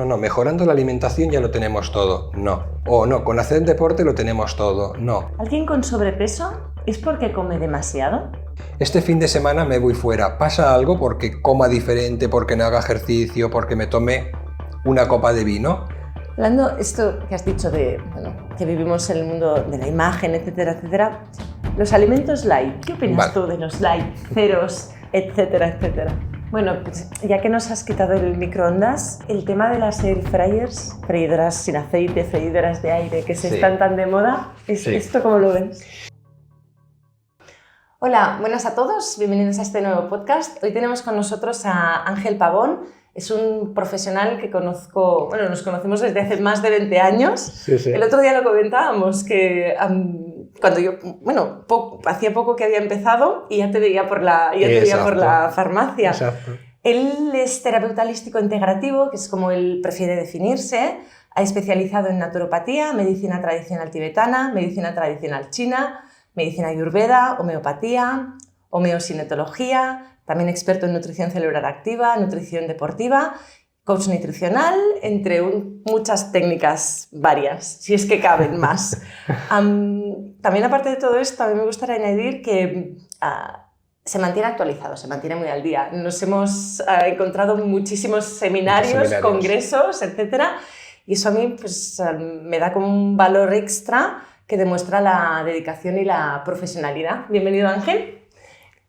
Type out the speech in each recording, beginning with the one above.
no, mejorando la alimentación ya lo tenemos todo, no. O no, con hacer deporte lo tenemos todo, no. ¿Alguien con sobrepeso es porque come demasiado? Este fin de semana me voy fuera, ¿pasa algo porque coma diferente, porque no haga ejercicio, porque me tome una copa de vino? Hablando esto que has dicho de que vivimos en el mundo de la imagen, etcétera, etcétera, los alimentos light, ¿qué opinas tú de los light, ceros, etcétera, etcétera? Bueno, pues ya que nos has quitado el microondas, el tema de las air fryers, freidoras sin aceite, freidoras de aire, que se están tan de moda, ¿esto cómo lo ves? Hola, buenas a todos, bienvenidos a este nuevo podcast. Hoy tenemos con nosotros a Ángel Pavón. Es un profesional que conozco, bueno, nos conocemos desde hace más de 20 años. Sí. El otro día lo comentábamos, que cuando yo, bueno, hacía poco que había empezado y ya te veía por la farmacia. Exacto. Él es terapeuta holístico integrativo, que es como él prefiere definirse. Ha especializado en naturopatía, medicina tradicional tibetana, medicina tradicional china, medicina ayurveda, homeopatía, homeosinetología, también experto en nutrición celular activa, nutrición deportiva, coach nutricional, entre muchas técnicas varias, si es que caben más. También aparte de todo esto, a mí me gustaría añadir que se mantiene actualizado, se mantiene muy al día. Nos hemos encontrado muchísimos seminarios, congresos, etcétera, y eso a mí pues, me da como un valor extra que demuestra la dedicación y la profesionalidad. Bienvenido, Ángel.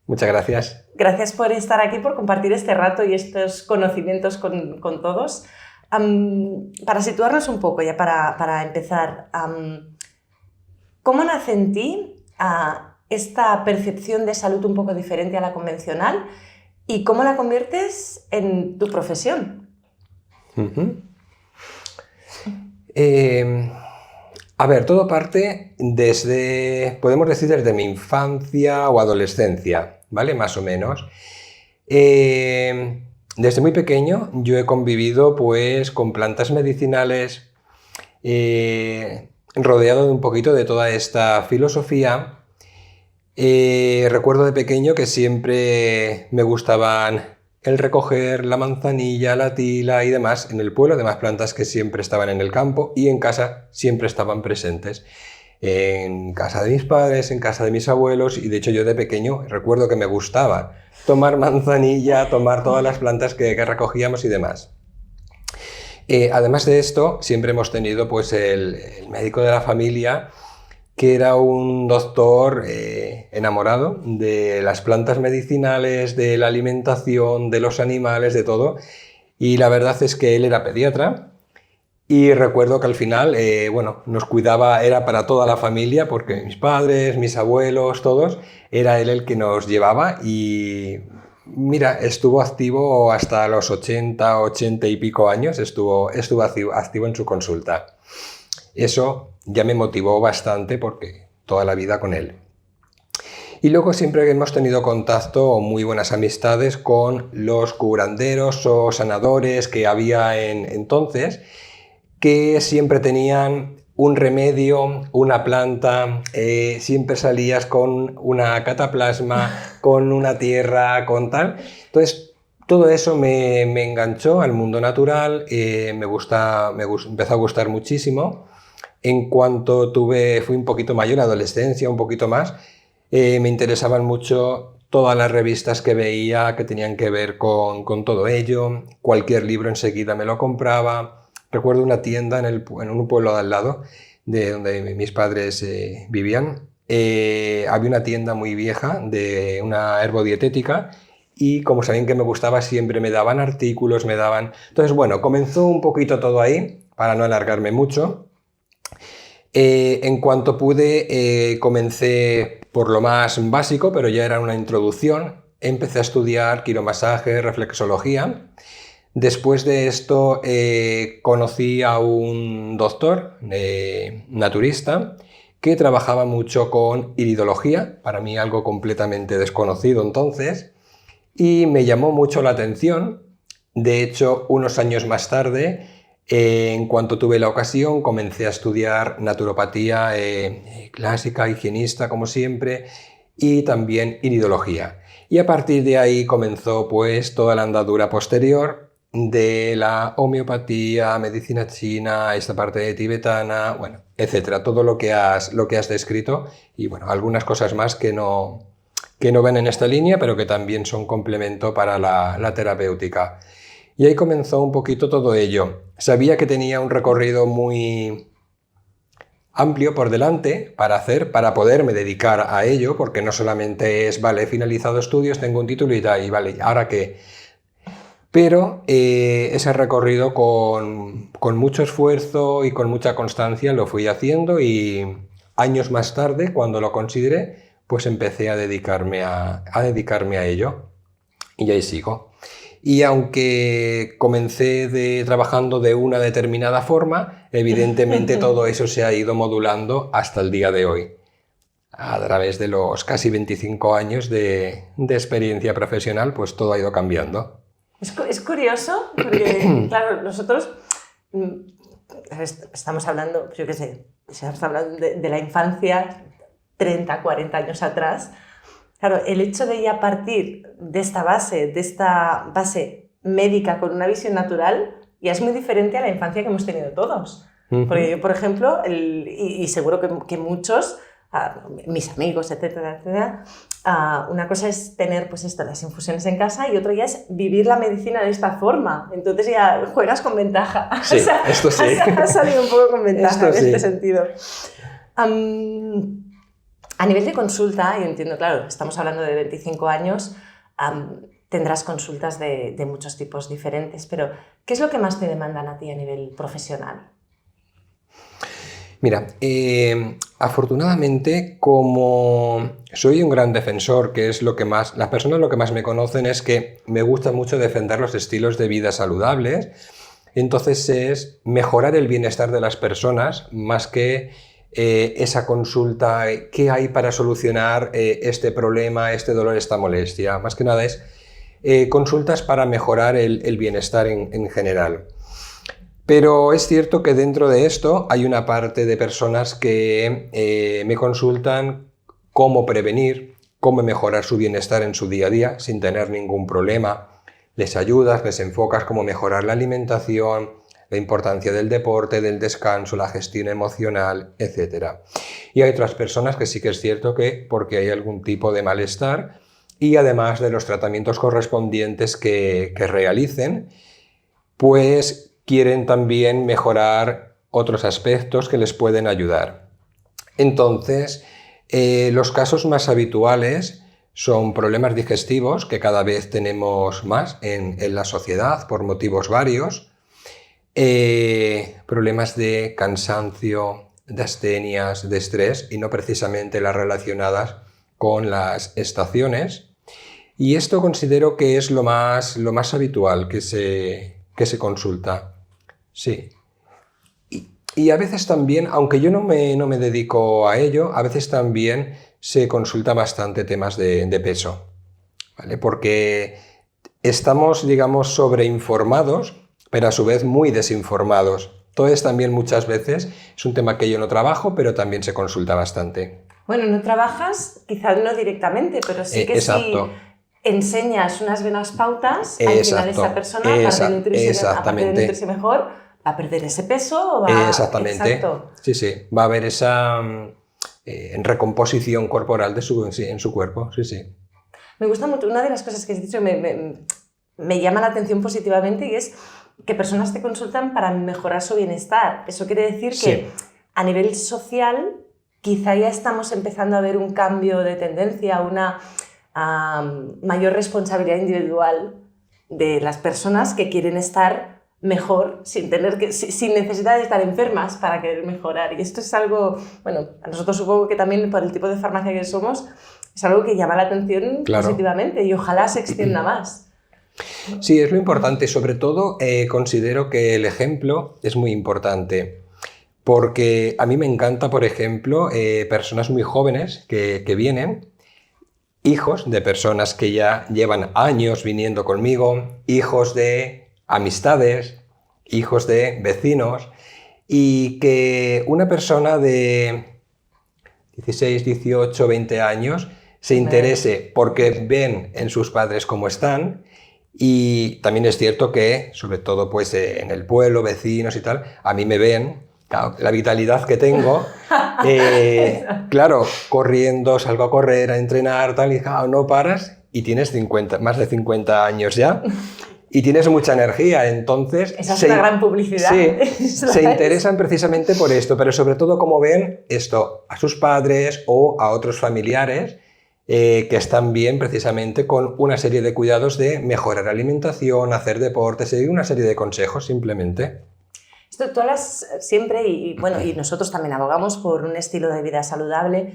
Muchas gracias. Gracias por estar aquí, por compartir este rato y estos conocimientos con todos. Para situarnos un poco, ya para empezar, ¿cómo nace en ti esta percepción de salud un poco diferente a la convencional y cómo la conviertes en tu profesión? A ver, todo parte podemos decir, desde mi infancia o adolescencia, ¿vale? Más o menos. Desde muy pequeño yo he convivido pues con plantas medicinales, rodeado de un poquito de toda esta filosofía. Recuerdo de pequeño que siempre me gustaban el recoger la manzanilla, la tila y demás en el pueblo, además plantas que siempre estaban en el campo y en casa siempre estaban presentes. En casa de mis padres, en casa de mis abuelos, y de hecho yo de pequeño recuerdo que me gustaba tomar manzanilla, tomar todas las plantas que recogíamos y demás. Además de esto, siempre hemos tenido pues el médico de la familia, que era un doctor enamorado de las plantas medicinales, de la alimentación, de los animales, de todo. Y la verdad es que él era pediatra y recuerdo que al final, nos cuidaba, era para toda la familia, porque mis padres, mis abuelos, todos, era él el que nos llevaba y mira, estuvo activo hasta los 80 y pico años, estuvo activo en su consulta. Eso ya me motivó bastante porque toda la vida con él. Y luego siempre hemos tenido contacto o muy buenas amistades con los curanderos o sanadores que había entonces, que siempre tenían un remedio, una planta, siempre salías con una cataplasma, con una tierra, con tal. Entonces, todo eso me enganchó al mundo natural, me empezó a gustar muchísimo. En cuanto fui un poquito mayor, adolescencia, un poquito más, me interesaban mucho todas las revistas que veía que tenían que ver con todo ello. Cualquier libro enseguida me lo compraba. Recuerdo una tienda en un pueblo de al lado, de donde mis padres vivían. Había una tienda muy vieja de una herbodietética y como sabían que me gustaba, siempre me daban artículos, Entonces, bueno, comenzó un poquito todo ahí, para no alargarme mucho. En cuanto pude, comencé por lo más básico, pero ya era una introducción. Empecé a estudiar quiromasaje, reflexología. Después de esto conocí a un doctor naturista que trabajaba mucho con iridología, para mí algo completamente desconocido entonces, y me llamó mucho la atención. De hecho, unos años más tarde, en cuanto tuve la ocasión, comencé a estudiar naturopatía clásica, higienista como siempre, y también iridología. Y a partir de ahí comenzó pues toda la andadura posterior, de la homeopatía, medicina china, esta parte de tibetana, bueno, etcétera, todo lo que has descrito y bueno, algunas cosas más que no ven en esta línea, pero que también son complemento para la terapéutica. Y ahí comenzó un poquito todo ello. Sabía que tenía un recorrido muy amplio por delante para poderme dedicar a ello, porque no solamente es, vale, he finalizado estudios, tengo un título y tal, y vale, ¿ahora qué? Pero ese recorrido con mucho esfuerzo y con mucha constancia lo fui haciendo y años más tarde, cuando lo consideré, pues empecé a dedicarme a ello y ahí sigo. Y aunque comencé trabajando de una determinada forma, evidentemente todo eso se ha ido modulando hasta el día de hoy, a través de los casi 25 años de experiencia profesional, pues todo ha ido cambiando. Es curioso, porque, claro, nosotros estamos hablando, yo qué sé, estamos hablando de la infancia, 30, 40 años atrás. Claro, el hecho de ya partir de esta base médica con una visión natural, ya es muy diferente a la infancia que hemos tenido todos. Porque yo, por ejemplo, y seguro que muchos, mis amigos, etcétera, etcétera, una cosa es tener pues esto, las infusiones en casa y otra ya es vivir la medicina de esta forma. Entonces ya juegas con ventaja. Sí, o sea, esto sí. Has salido un poco con ventaja en este sentido. A nivel de consulta, yo entiendo, claro, estamos hablando de 25 años, tendrás consultas de muchos tipos diferentes, pero ¿qué es lo que más te demandan a ti a nivel profesional? Mira, afortunadamente, como soy un gran defensor, que es lo que más, las personas lo que más me conocen es que me gusta mucho defender los estilos de vida saludables, entonces es mejorar el bienestar de las personas más que esa consulta, ¿qué hay para solucionar este problema, este dolor, esta molestia? Más que nada es consultas para mejorar el bienestar en general. Pero es cierto que dentro de esto hay una parte de personas que me consultan cómo prevenir, cómo mejorar su bienestar en su día a día sin tener ningún problema. Les ayudas, les enfocas cómo mejorar la alimentación, la importancia del deporte, del descanso, la gestión emocional, etc. Y hay otras personas que sí que es cierto que porque hay algún tipo de malestar y además de los tratamientos correspondientes que realicen, pues quieren también mejorar otros aspectos que les pueden ayudar. Entonces, los casos más habituales son problemas digestivos, que cada vez tenemos más en la sociedad por motivos varios, problemas de cansancio, de astenias, de estrés, y no precisamente las relacionadas con las estaciones. Y esto considero que es lo más habitual que se consulta. Sí. Y a veces también, aunque yo no me dedico a ello, a veces también se consulta bastante temas de peso, ¿vale? Porque estamos, digamos, sobreinformados, pero a su vez muy desinformados. Entonces también muchas veces es un tema que yo no trabajo, pero también se consulta bastante. Bueno, no trabajas, quizás no directamente, pero sí que exacto. Sí enseñas unas buenas pautas a enseñar a esa persona para nutrirse mejor, va a perder ese peso o va... Exactamente. Exacto. Sí, sí. Va a haber esa recomposición corporal en su cuerpo. Sí, sí. Me gusta mucho. Una de las cosas que has dicho me llama la atención positivamente y es que personas te consultan para mejorar su bienestar. Eso quiere decir que a nivel social quizá ya estamos empezando a ver un cambio de tendencia, una mayor responsabilidad individual de las personas que quieren estar mejor sin necesidad de estar enfermas para querer mejorar. Y esto es algo, bueno, a nosotros supongo que también por el tipo de farmacia que somos, es algo que llama la atención positivamente y ojalá se extienda más. Sí, es lo importante. Sobre todo considero que el ejemplo es muy importante. Porque a mí me encanta, por ejemplo, personas muy jóvenes que vienen, hijos de personas que ya llevan años viniendo conmigo, hijos de amistades, hijos de vecinos, y que una persona de 16, 18, 20 años se interese porque ven en sus padres cómo están Y también es cierto que, sobre todo pues, en el pueblo, vecinos y tal, a mí me ven, claro, la vitalidad que tengo, claro, corriendo, salgo a correr, a entrenar, tal, y claro, no paras y tienes más de 50 años ya. Y tienes mucha energía, entonces... Esa es una gran publicidad. Sí, se interesan precisamente por esto, pero sobre todo como ven esto a sus padres o a otros familiares que están bien precisamente con una serie de cuidados de mejorar la alimentación, hacer deporte, seguir una serie de consejos simplemente. Esto tú hablas siempre y nosotros también abogamos por un estilo de vida saludable.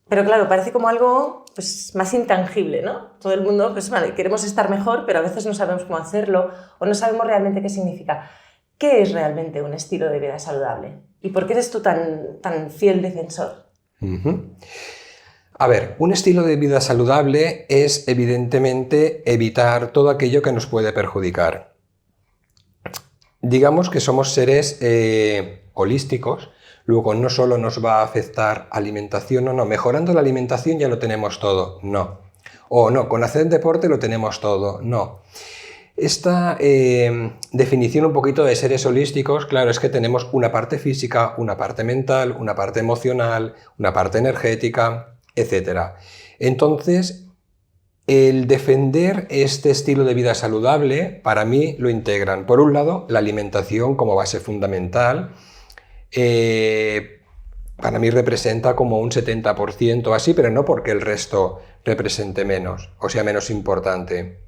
Pero claro, parece como algo pues, más intangible, ¿no? Todo el mundo, pues vale, queremos estar mejor, pero a veces no sabemos cómo hacerlo o no sabemos realmente qué significa. ¿Qué es realmente un estilo de vida saludable? ¿Y por qué eres tú tan fiel defensor? A ver, un estilo de vida saludable es evidentemente evitar todo aquello que nos puede perjudicar. Digamos que somos seres holísticos. Luego no solo nos va a afectar alimentación, no, mejorando la alimentación ya lo tenemos todo, no. O no, con hacer deporte lo tenemos todo, no. Esta definición un poquito de seres holísticos, claro, es que tenemos una parte física, una parte mental, una parte emocional, una parte energética, etc. Entonces, el defender este estilo de vida saludable, para mí lo integran, por un lado, la alimentación como base fundamental. Para mí representa como un 70% así, pero no porque el resto represente menos o sea menos importante.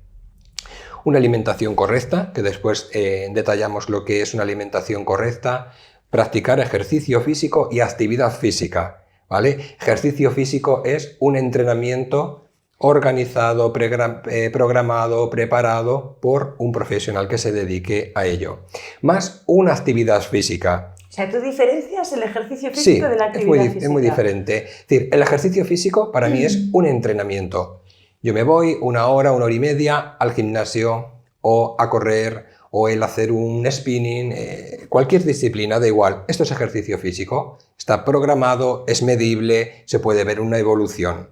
Una alimentación correcta, que después detallamos lo que es una alimentación correcta, practicar ejercicio físico y actividad física, ¿vale? Ejercicio físico es un entrenamiento organizado, programado, preparado por un profesional que se dedique a ello, más una actividad física. O sea, ¿tú diferencias el ejercicio físico de la actividad física? Sí, es muy diferente. Es decir, el ejercicio físico para mí es un entrenamiento. Yo me voy 1 hora, 1 hora y media al gimnasio o a correr o el hacer un spinning, cualquier disciplina, da igual. Esto es ejercicio físico. Está programado, es medible, se puede ver una evolución.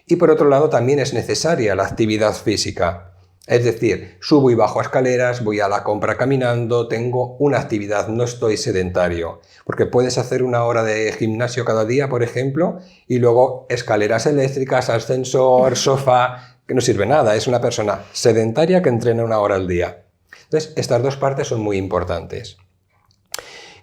Y por otro lado también es necesaria la actividad física. Es decir, subo y bajo escaleras, voy a la compra caminando, tengo una actividad, no estoy sedentario. Porque puedes hacer 1 hora de gimnasio cada día, por ejemplo, y luego escaleras eléctricas, ascensor, sofá, que no sirve nada. Es una persona sedentaria que entrena 1 hora al día. Entonces, estas dos partes son muy importantes.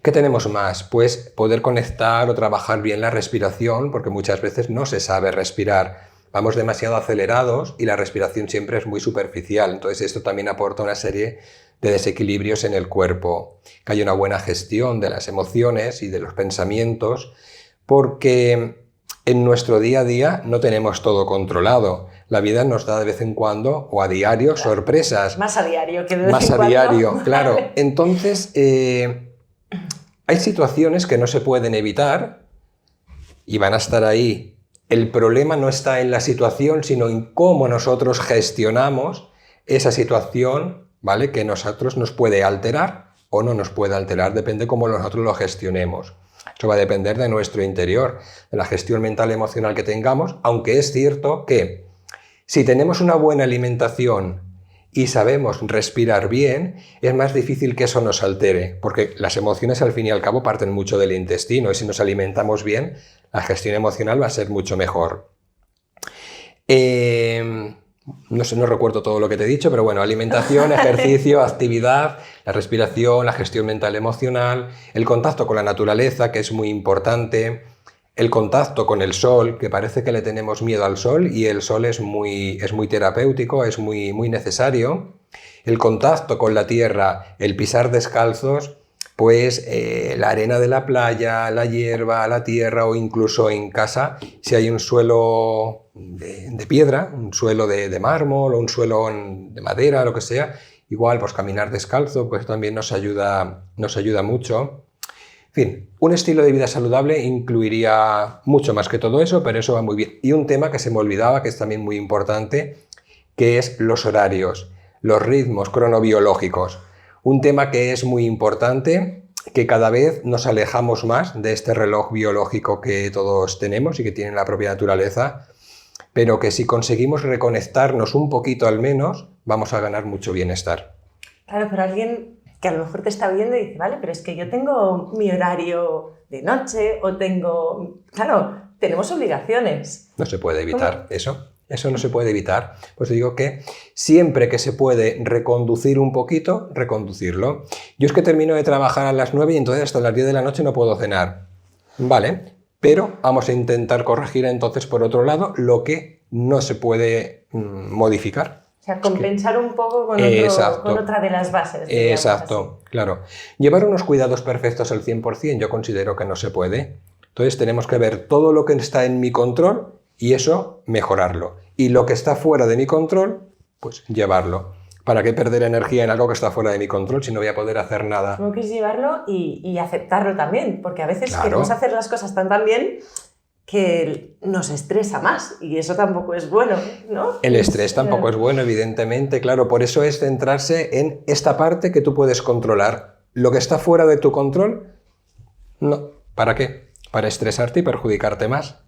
¿Qué tenemos más? Pues poder conectar o trabajar bien la respiración, porque muchas veces no se sabe respirar. Vamos demasiado acelerados y la respiración siempre es muy superficial, entonces esto también aporta una serie de desequilibrios en el cuerpo. Que haya una buena gestión de las emociones y de los pensamientos, porque en nuestro día a día no tenemos todo controlado. La vida nos da de vez en cuando, o a diario, sorpresas. Más a diario que de vez en cuando. Más a diario, claro. Entonces, hay situaciones que no se pueden evitar y van a estar ahí. El problema no está en la situación, sino en cómo nosotros gestionamos esa situación, ¿vale? Que nosotros nos puede alterar o no nos puede alterar, depende cómo nosotros lo gestionemos. Eso va a depender de nuestro interior, de la gestión mental y emocional que tengamos, aunque es cierto que si tenemos una buena alimentación y sabemos respirar bien, es más difícil que eso nos altere, porque las emociones al fin y al cabo parten mucho del intestino y si nos alimentamos bien, la gestión emocional va a ser mucho mejor. No sé, no recuerdo todo lo que te he dicho, pero bueno, alimentación, ejercicio, actividad, la respiración, la gestión mental emocional, el contacto con la naturaleza, que es muy importante, el contacto con el sol, que parece que le tenemos miedo al sol y el sol es muy terapéutico, es muy necesario. El contacto con la tierra, el pisar descalzos, pues la arena de la playa, la hierba, la tierra o incluso en casa, si hay un suelo de piedra, un suelo de mármol o un suelo de madera, lo que sea, igual pues caminar descalzo pues también nos ayuda mucho. En fin, un estilo de vida saludable incluiría mucho más que todo eso, pero eso va muy bien. Y un tema que se me olvidaba, que es también muy importante, que es los horarios, los ritmos cronobiológicos. Un tema que es muy importante, que cada vez nos alejamos más de este reloj biológico que todos tenemos y que tiene la propia naturaleza, pero que si conseguimos reconectarnos un poquito al menos, vamos a ganar mucho bienestar. Claro, pero alguien que a lo mejor te está viendo y dice, vale, pero es que yo tengo mi horario de noche o tengo... Claro, tenemos obligaciones. No se puede evitar eso. Eso no se puede evitar. Pues digo que siempre que se puede reconducir un poquito, reconducirlo. Yo es que termino de trabajar a las 9 y entonces hasta las 10 de la noche no puedo cenar. Vale, pero vamos a intentar corregir entonces por otro lado lo que no se puede modificar. O sea, compensar un poco con, con otra de las bases. Exacto, así. Claro. Llevar unos cuidados perfectos al 100% yo considero que no se puede. Entonces tenemos que ver todo lo que está en mi control y eso mejorarlo. Y lo que está fuera de mi control, pues llevarlo. ¿Para qué perder energía en algo que está fuera de mi control si no voy a poder hacer nada? Tengo que llevarlo y aceptarlo también, porque a veces queremos hacer las cosas tan bien que nos estresa más y eso tampoco es bueno, ¿no? El estrés tampoco es bueno, evidentemente, claro. Por eso es centrarse en esta parte que tú puedes controlar. Lo que está fuera de tu control, no. ¿Para qué? Para estresarte y perjudicarte más.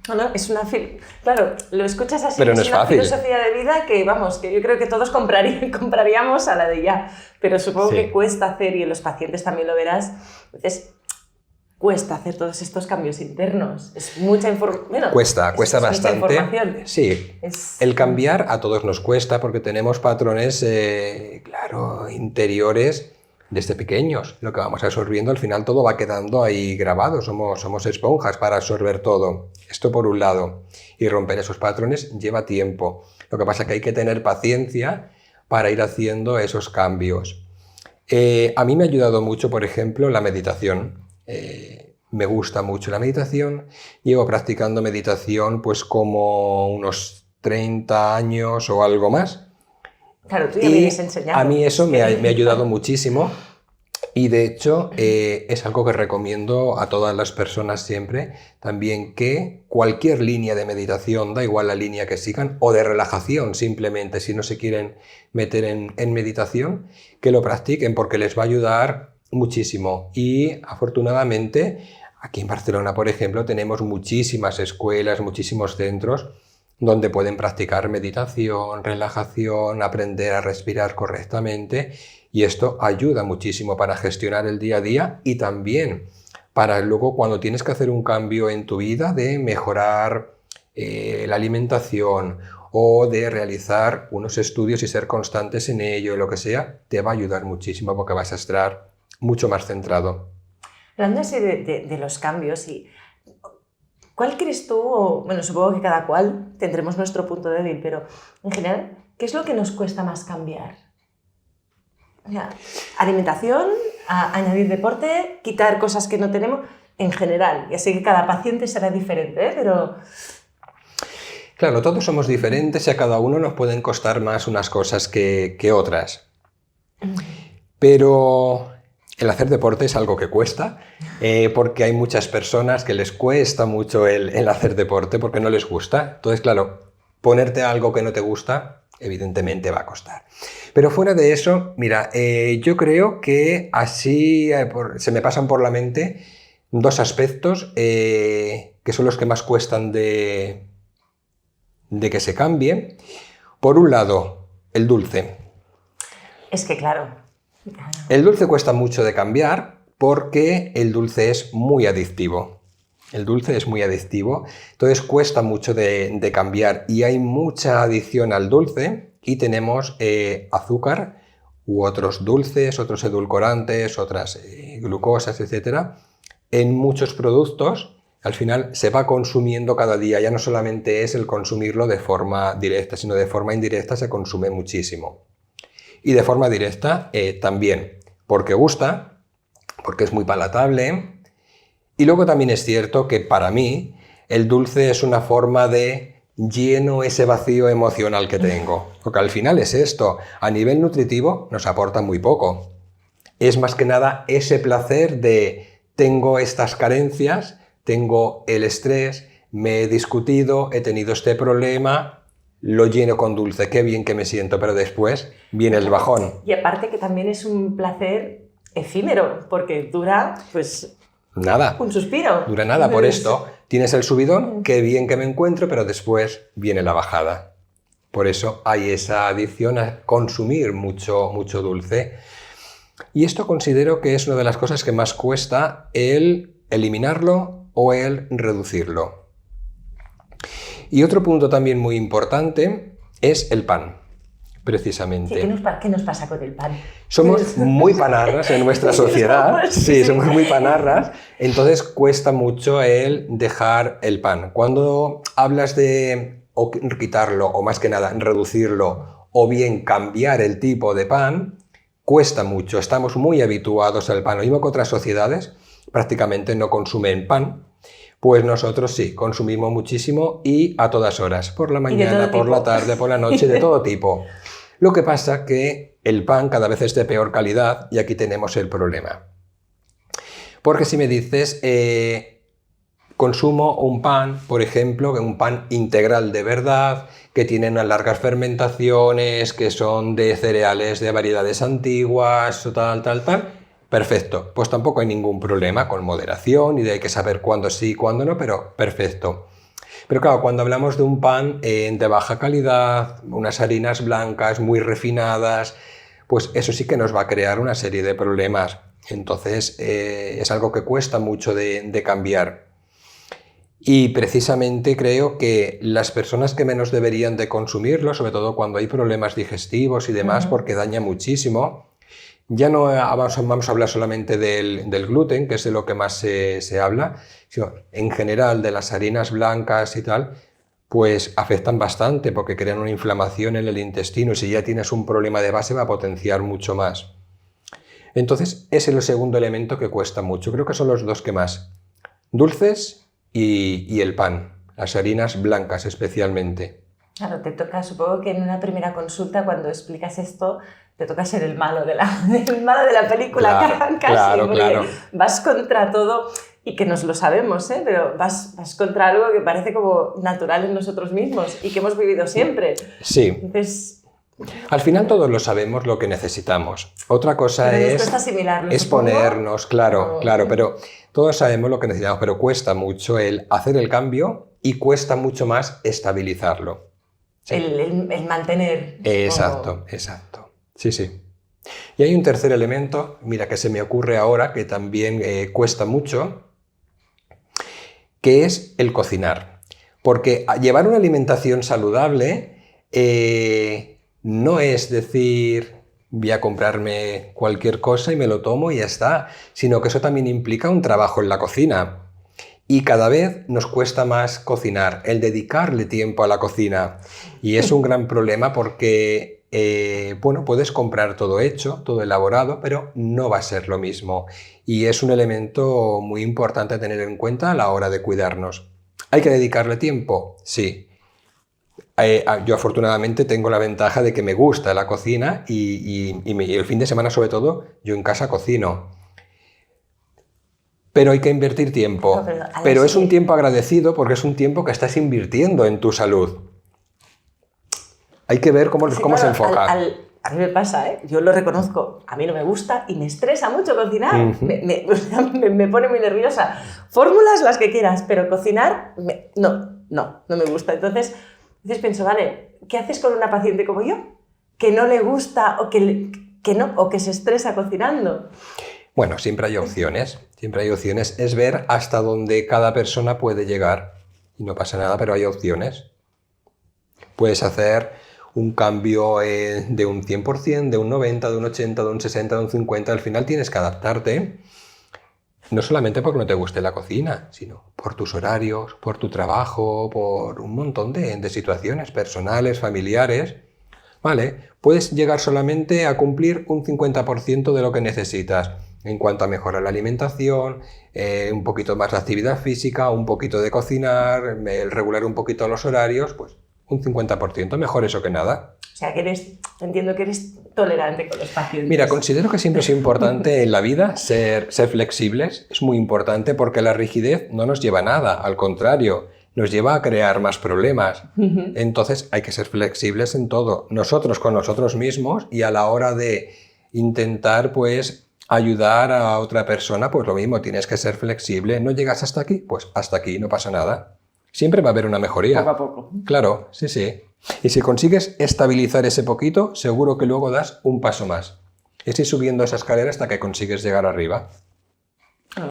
No, es una... Claro, lo escuchas así, pero no es una filosofía de vida que, vamos, que yo creo que todos compraríamos a la de ya, pero supongo que cuesta hacer, y en los pacientes también lo verás, entonces cuesta hacer todos estos cambios internos, es mucha información. Bueno, cuesta bastante. Mucha información. Sí, el cambiar a todos nos cuesta porque tenemos patrones, claro, interiores desde pequeños. Lo que vamos absorbiendo, al final todo va quedando ahí grabado. Somos esponjas para absorber todo. Esto por un lado. Y romper esos patrones lleva tiempo. Lo que pasa es que hay que tener paciencia para ir haciendo esos cambios. A mí me ha ayudado mucho, por ejemplo, la meditación. Me gusta mucho la meditación. Llevo practicando meditación pues como unos 30 años o algo más. Claro, tú ya vienes enseñando. A mí eso me ha ayudado muchísimo y de hecho es algo que recomiendo a todas las personas siempre, también que cualquier línea de meditación, da igual la línea que sigan, o de relajación simplemente, si no se quieren meter en meditación, que lo practiquen porque les va a ayudar muchísimo. Y afortunadamente aquí en Barcelona, por ejemplo, tenemos muchísimas escuelas, muchísimos centros donde pueden practicar meditación, relajación, aprender a respirar correctamente y esto ayuda muchísimo para gestionar el día a día y también para luego cuando tienes que hacer un cambio en tu vida de mejorar la alimentación o de realizar unos estudios y ser constantes en ello, lo que sea, te va a ayudar muchísimo porque vas a estar mucho más centrado. Hablando así de los cambios y... ¿Cuál crees tú, o, bueno, supongo que cada cual tendremos nuestro punto débil, pero en general, ¿qué es lo que nos cuesta más cambiar? O sea, alimentación, añadir deporte, quitar cosas que no tenemos, en general. Ya sé que cada paciente será diferente, ¿eh? Pero... Claro, todos somos diferentes y a cada uno nos pueden costar más unas cosas que otras. Pero... el hacer deporte es algo que cuesta, porque hay muchas personas que les cuesta mucho el hacer deporte porque no les gusta. Entonces, claro, ponerte algo que no te gusta, evidentemente va a costar. Pero fuera de eso, mira, yo creo que así se me pasan por la mente dos aspectos que son los que más cuestan de que se cambie. Por un lado, el dulce. Es que claro... El dulce cuesta mucho de cambiar porque el dulce es muy adictivo. El dulce es muy adictivo, entonces cuesta mucho de cambiar y hay mucha adicción al dulce y tenemos azúcar u otros dulces, otros edulcorantes, otras glucosas, etc. en muchos productos. Al final se va consumiendo cada día, ya no solamente es el consumirlo de forma directa, sino de forma indirecta se consume muchísimo. Y de forma directa también, porque gusta, porque es muy palatable. Y luego también es cierto que para mí el dulce es una forma de lleno ese vacío emocional que tengo. Porque al final es esto, a nivel nutritivo nos aporta muy poco. Es más que nada ese placer de tengo estas carencias, tengo el estrés, me he discutido, he tenido este problema... lo lleno con dulce, qué bien que me siento, pero después viene el bajón. Y aparte que también es un placer efímero, porque dura, pues... nada. Un suspiro. Dura nada, por esto tienes el subidón, qué bien que me encuentro, pero después viene la bajada. Por eso hay esa adicción a consumir mucho dulce. Y esto considero que es una de las cosas que más cuesta el eliminarlo o el reducirlo. Y otro punto también muy importante es el pan, precisamente. Sí, ¿qué nos pasa con el pan? Somos muy panarras en nuestra sociedad. Sí, somos muy panarras. Entonces cuesta mucho el dejar el pan. Cuando hablas de o quitarlo, o más que nada reducirlo, o bien cambiar el tipo de pan, cuesta mucho. Estamos muy habituados al pan. Lo mismo que otras sociedades prácticamente no consumen pan, pues nosotros sí, consumimos muchísimo y a todas horas. Por la mañana, por la tarde, por la noche, de todo tipo. Lo que pasa que el pan cada vez es de peor calidad y aquí tenemos el problema. Porque si me dices, consumo un pan, por ejemplo, un pan integral de verdad, que tiene unas largas fermentaciones, que son de cereales de variedades antiguas, o tal, perfecto. Pues tampoco hay ningún problema, con moderación, y hay que saber cuándo sí y cuándo no, pero perfecto. Pero claro, cuando hablamos de un pan de baja calidad, unas harinas blancas muy refinadas, pues eso sí que nos va a crear una serie de problemas. Entonces es algo que cuesta mucho de cambiar. Y precisamente creo que las personas que menos deberían de consumirlo, sobre todo cuando hay problemas digestivos y demás, porque daña muchísimo, ya no vamos a hablar solamente del gluten, que es de lo que más se habla, sino en general de las harinas blancas y tal, pues afectan bastante porque crean una inflamación en el intestino y si ya tienes un problema de base va a potenciar mucho más. Entonces ese es el segundo elemento que cuesta mucho. Creo que son los dos que más. Dulces y el pan, las harinas blancas especialmente. Claro, te toca, supongo que en una primera consulta cuando explicas esto, te toca ser el malo de la película, claro, casi, porque claro. vas contra todo, y que nos lo sabemos, pero vas contra algo que parece como natural en nosotros mismos y que hemos vivido siempre. Sí. Entonces, al final todos lo sabemos lo que necesitamos. Otra cosa es ponernos, claro, pero todos sabemos lo que necesitamos, pero cuesta mucho el hacer el cambio y cuesta mucho más estabilizarlo. Sí. El mantener. Exacto. Sí. Y hay un tercer elemento, mira, que se me ocurre ahora, que también cuesta mucho, que es el cocinar. Porque llevar una alimentación saludable no es decir, voy a comprarme cualquier cosa y me lo tomo y ya está, sino que eso también implica un trabajo en la cocina. Y cada vez nos cuesta más cocinar, el dedicarle tiempo a la cocina. Y es un gran problema porque, puedes comprar todo hecho, todo elaborado, pero no va a ser lo mismo. Y es un elemento muy importante a tener en cuenta a la hora de cuidarnos. ¿Hay que dedicarle tiempo? Sí. Yo afortunadamente tengo la ventaja de que me gusta la cocina y el fin de semana sobre todo yo en casa cocino. Pero hay que invertir tiempo. Pero es un tiempo agradecido porque es un tiempo que estás invirtiendo en tu salud. Hay que ver cómo se enfoca. A mí me pasa, yo lo reconozco, a mí no me gusta y me estresa mucho cocinar. Me pone muy nerviosa. Fórmulas las que quieras, pero cocinar no me gusta. Entonces pienso, vale, ¿qué haces con una paciente como yo? Que no le gusta o que se estresa cocinando. Bueno, siempre hay opciones. Es ver hasta dónde cada persona puede llegar. Y no pasa nada, pero hay opciones. Puedes hacer un cambio de un 100%, de un 90%, de un 80%, de un 60%, de un 50%. Al final tienes que adaptarte. No solamente porque no te guste la cocina, sino por tus horarios, por tu trabajo, por un montón de situaciones personales, familiares. Vale, puedes llegar solamente a cumplir un 50% de lo que necesitas en cuanto a mejorar la alimentación, un poquito más de actividad física, un poquito de cocinar, el regular un poquito los horarios, pues un 50%, mejor eso que nada. O sea, entiendo que eres tolerante con los pacientes. Mira, considero que siempre es importante en la vida ser flexibles, es muy importante porque la rigidez no nos lleva a nada, al contrario, nos lleva a crear más problemas. Entonces hay que ser flexibles en todo, nosotros con nosotros mismos y a la hora de intentar, pues, ayudar a otra persona, pues lo mismo, tienes que ser flexible. ¿No llegas hasta aquí? Pues hasta aquí, no pasa nada. Siempre va a haber una mejoría. Poco a poco. Claro, sí, sí. Y si consigues estabilizar ese poquito, seguro que luego das un paso más. Es ir subiendo esa escalera hasta que consigues llegar arriba.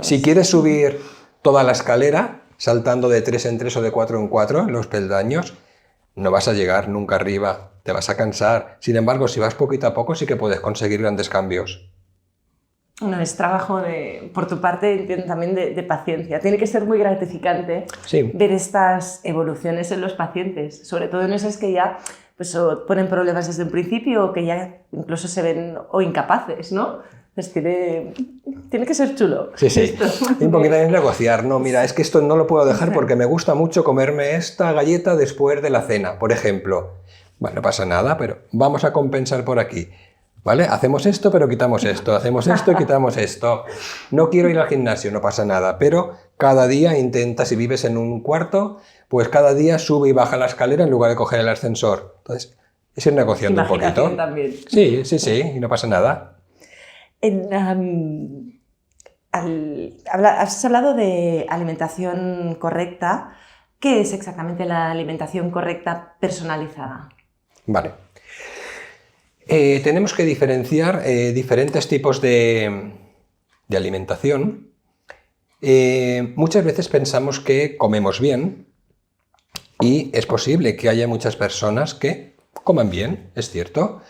Si quieres subir toda la escalera, saltando de 3 en 3 o de 4 en 4, los peldaños, no vas a llegar nunca arriba, te vas a cansar. Sin embargo, si vas poquito a poco, sí que puedes conseguir grandes cambios. No, es trabajo por tu parte, entiendo, también de paciencia. Tiene que ser muy gratificante ver estas evoluciones en los pacientes, sobre todo en esos que ya pues, o ponen problemas desde un principio o que ya incluso se ven o incapaces, ¿no? Pues tiene que ser chulo. Sí, sí. Un poquito es negociar. No, mira, es que esto no lo puedo dejar porque me gusta mucho comerme esta galleta después de la cena, por ejemplo. Bueno, no pasa nada, pero vamos a compensar por aquí. ¿Vale? Hacemos esto, pero quitamos esto. Hacemos esto y quitamos esto. No quiero ir al gimnasio, no pasa nada. Pero cada día intenta, si vives en un cuarto, pues cada día sube y baja la escalera en lugar de coger el ascensor. Entonces, es ir negociando un poquito. También. Sí, sí, sí, y no pasa nada. Has hablado de alimentación correcta. ¿Qué es exactamente la alimentación correcta personalizada? Vale. Tenemos que diferenciar diferentes tipos de alimentación. Muchas veces pensamos que comemos bien y es posible que haya muchas personas que coman bien, es cierto,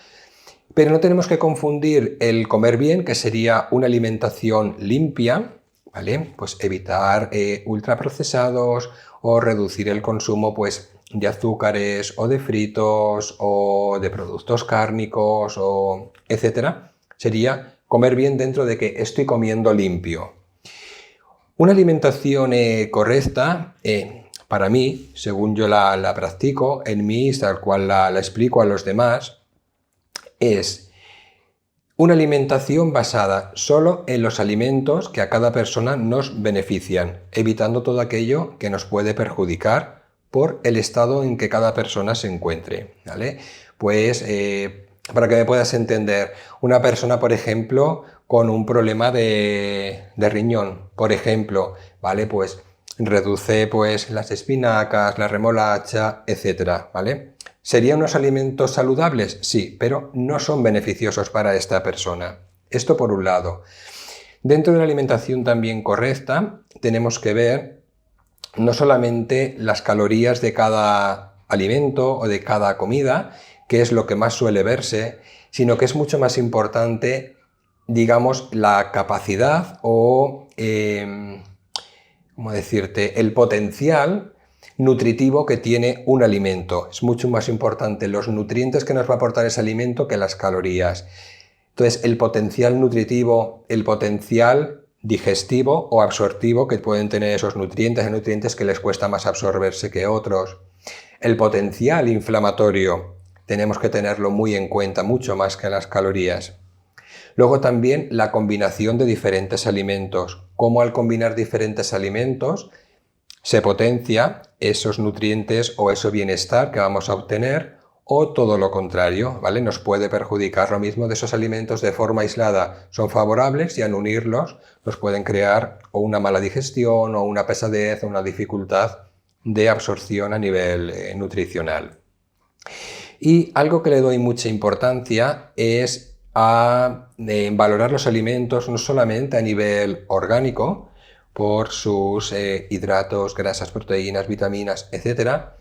pero no tenemos que confundir el comer bien, que sería una alimentación limpia, ¿vale? Pues evitar ultraprocesados o reducir el consumo, pues, de azúcares o de fritos o de productos cárnicos o etcétera, sería comer bien dentro de que estoy comiendo limpio. Una alimentación correcta, para mí, según yo la practico, en mí, tal cual la explico a los demás, es una alimentación basada solo en los alimentos que a cada persona nos benefician, evitando todo aquello que nos puede perjudicar por el estado en que cada persona se encuentre, ¿vale? Pues, para que me puedas entender, una persona, por ejemplo, con un problema de riñón, por ejemplo, ¿vale? Pues reduce pues, las espinacas, la remolacha, etcétera, ¿vale? ¿Serían unos alimentos saludables? Sí, pero no son beneficiosos para esta persona. Esto por un lado. Dentro de una alimentación también correcta, tenemos que ver no solamente las calorías de cada alimento o de cada comida, que es lo que más suele verse, sino que es mucho más importante, digamos, la capacidad o, ¿cómo decirte?, el potencial nutritivo que tiene un alimento. Es mucho más importante los nutrientes que nos va a aportar ese alimento que las calorías. Entonces, el potencial nutritivo, el potencial digestivo o absortivo que pueden tener esos nutrientes, hay nutrientes que les cuesta más absorberse que otros. El potencial inflamatorio tenemos que tenerlo muy en cuenta, mucho más que las calorías. Luego también la combinación de diferentes alimentos, cómo al combinar diferentes alimentos se potencia esos nutrientes o ese bienestar que vamos a obtener, o todo lo contrario, ¿vale? Nos puede perjudicar. Lo mismo de esos alimentos de forma aislada son favorables y al unirlos nos pueden crear o una mala digestión o una pesadez o una dificultad de absorción a nivel nutricional. Y algo que le doy mucha importancia es a valorar los alimentos no solamente a nivel orgánico, por sus hidratos, grasas, proteínas, vitaminas, etcétera,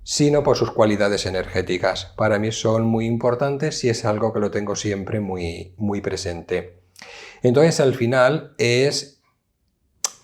sino por sus cualidades energéticas. Para mí son muy importantes y es algo que lo tengo siempre muy, muy presente. Entonces, al final,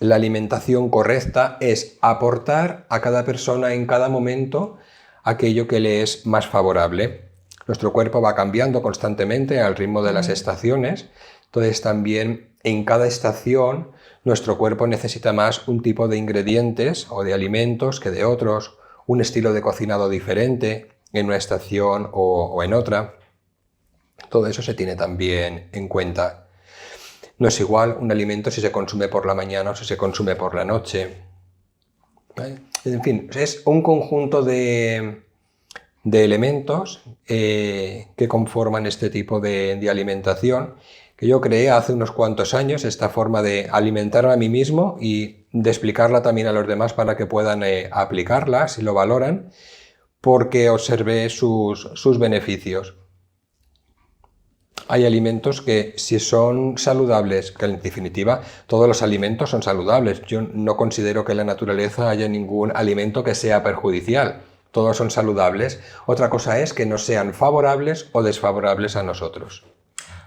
la alimentación correcta es aportar a cada persona en cada momento aquello que le es más favorable. Nuestro cuerpo va cambiando constantemente al ritmo de las estaciones, entonces también en cada estación nuestro cuerpo necesita más un tipo de ingredientes o de alimentos que de otros, un estilo de cocinado diferente en una estación o en otra. Todo eso se tiene también en cuenta. No es igual un alimento si se consume por la mañana o si se consume por la noche. ¿Vale? En fin, es un conjunto de elementos que conforman este tipo de alimentación que yo creé hace unos cuantos años, esta forma de alimentarme a mí mismo y de explicarla también a los demás para que puedan aplicarla si lo valoran, porque observé sus beneficios. Hay alimentos que si son saludables, que en definitiva todos los alimentos son saludables. Yo no considero que en la naturaleza haya ningún alimento que sea perjudicial. Todos son saludables. Otra cosa es que no sean favorables o desfavorables a nosotros.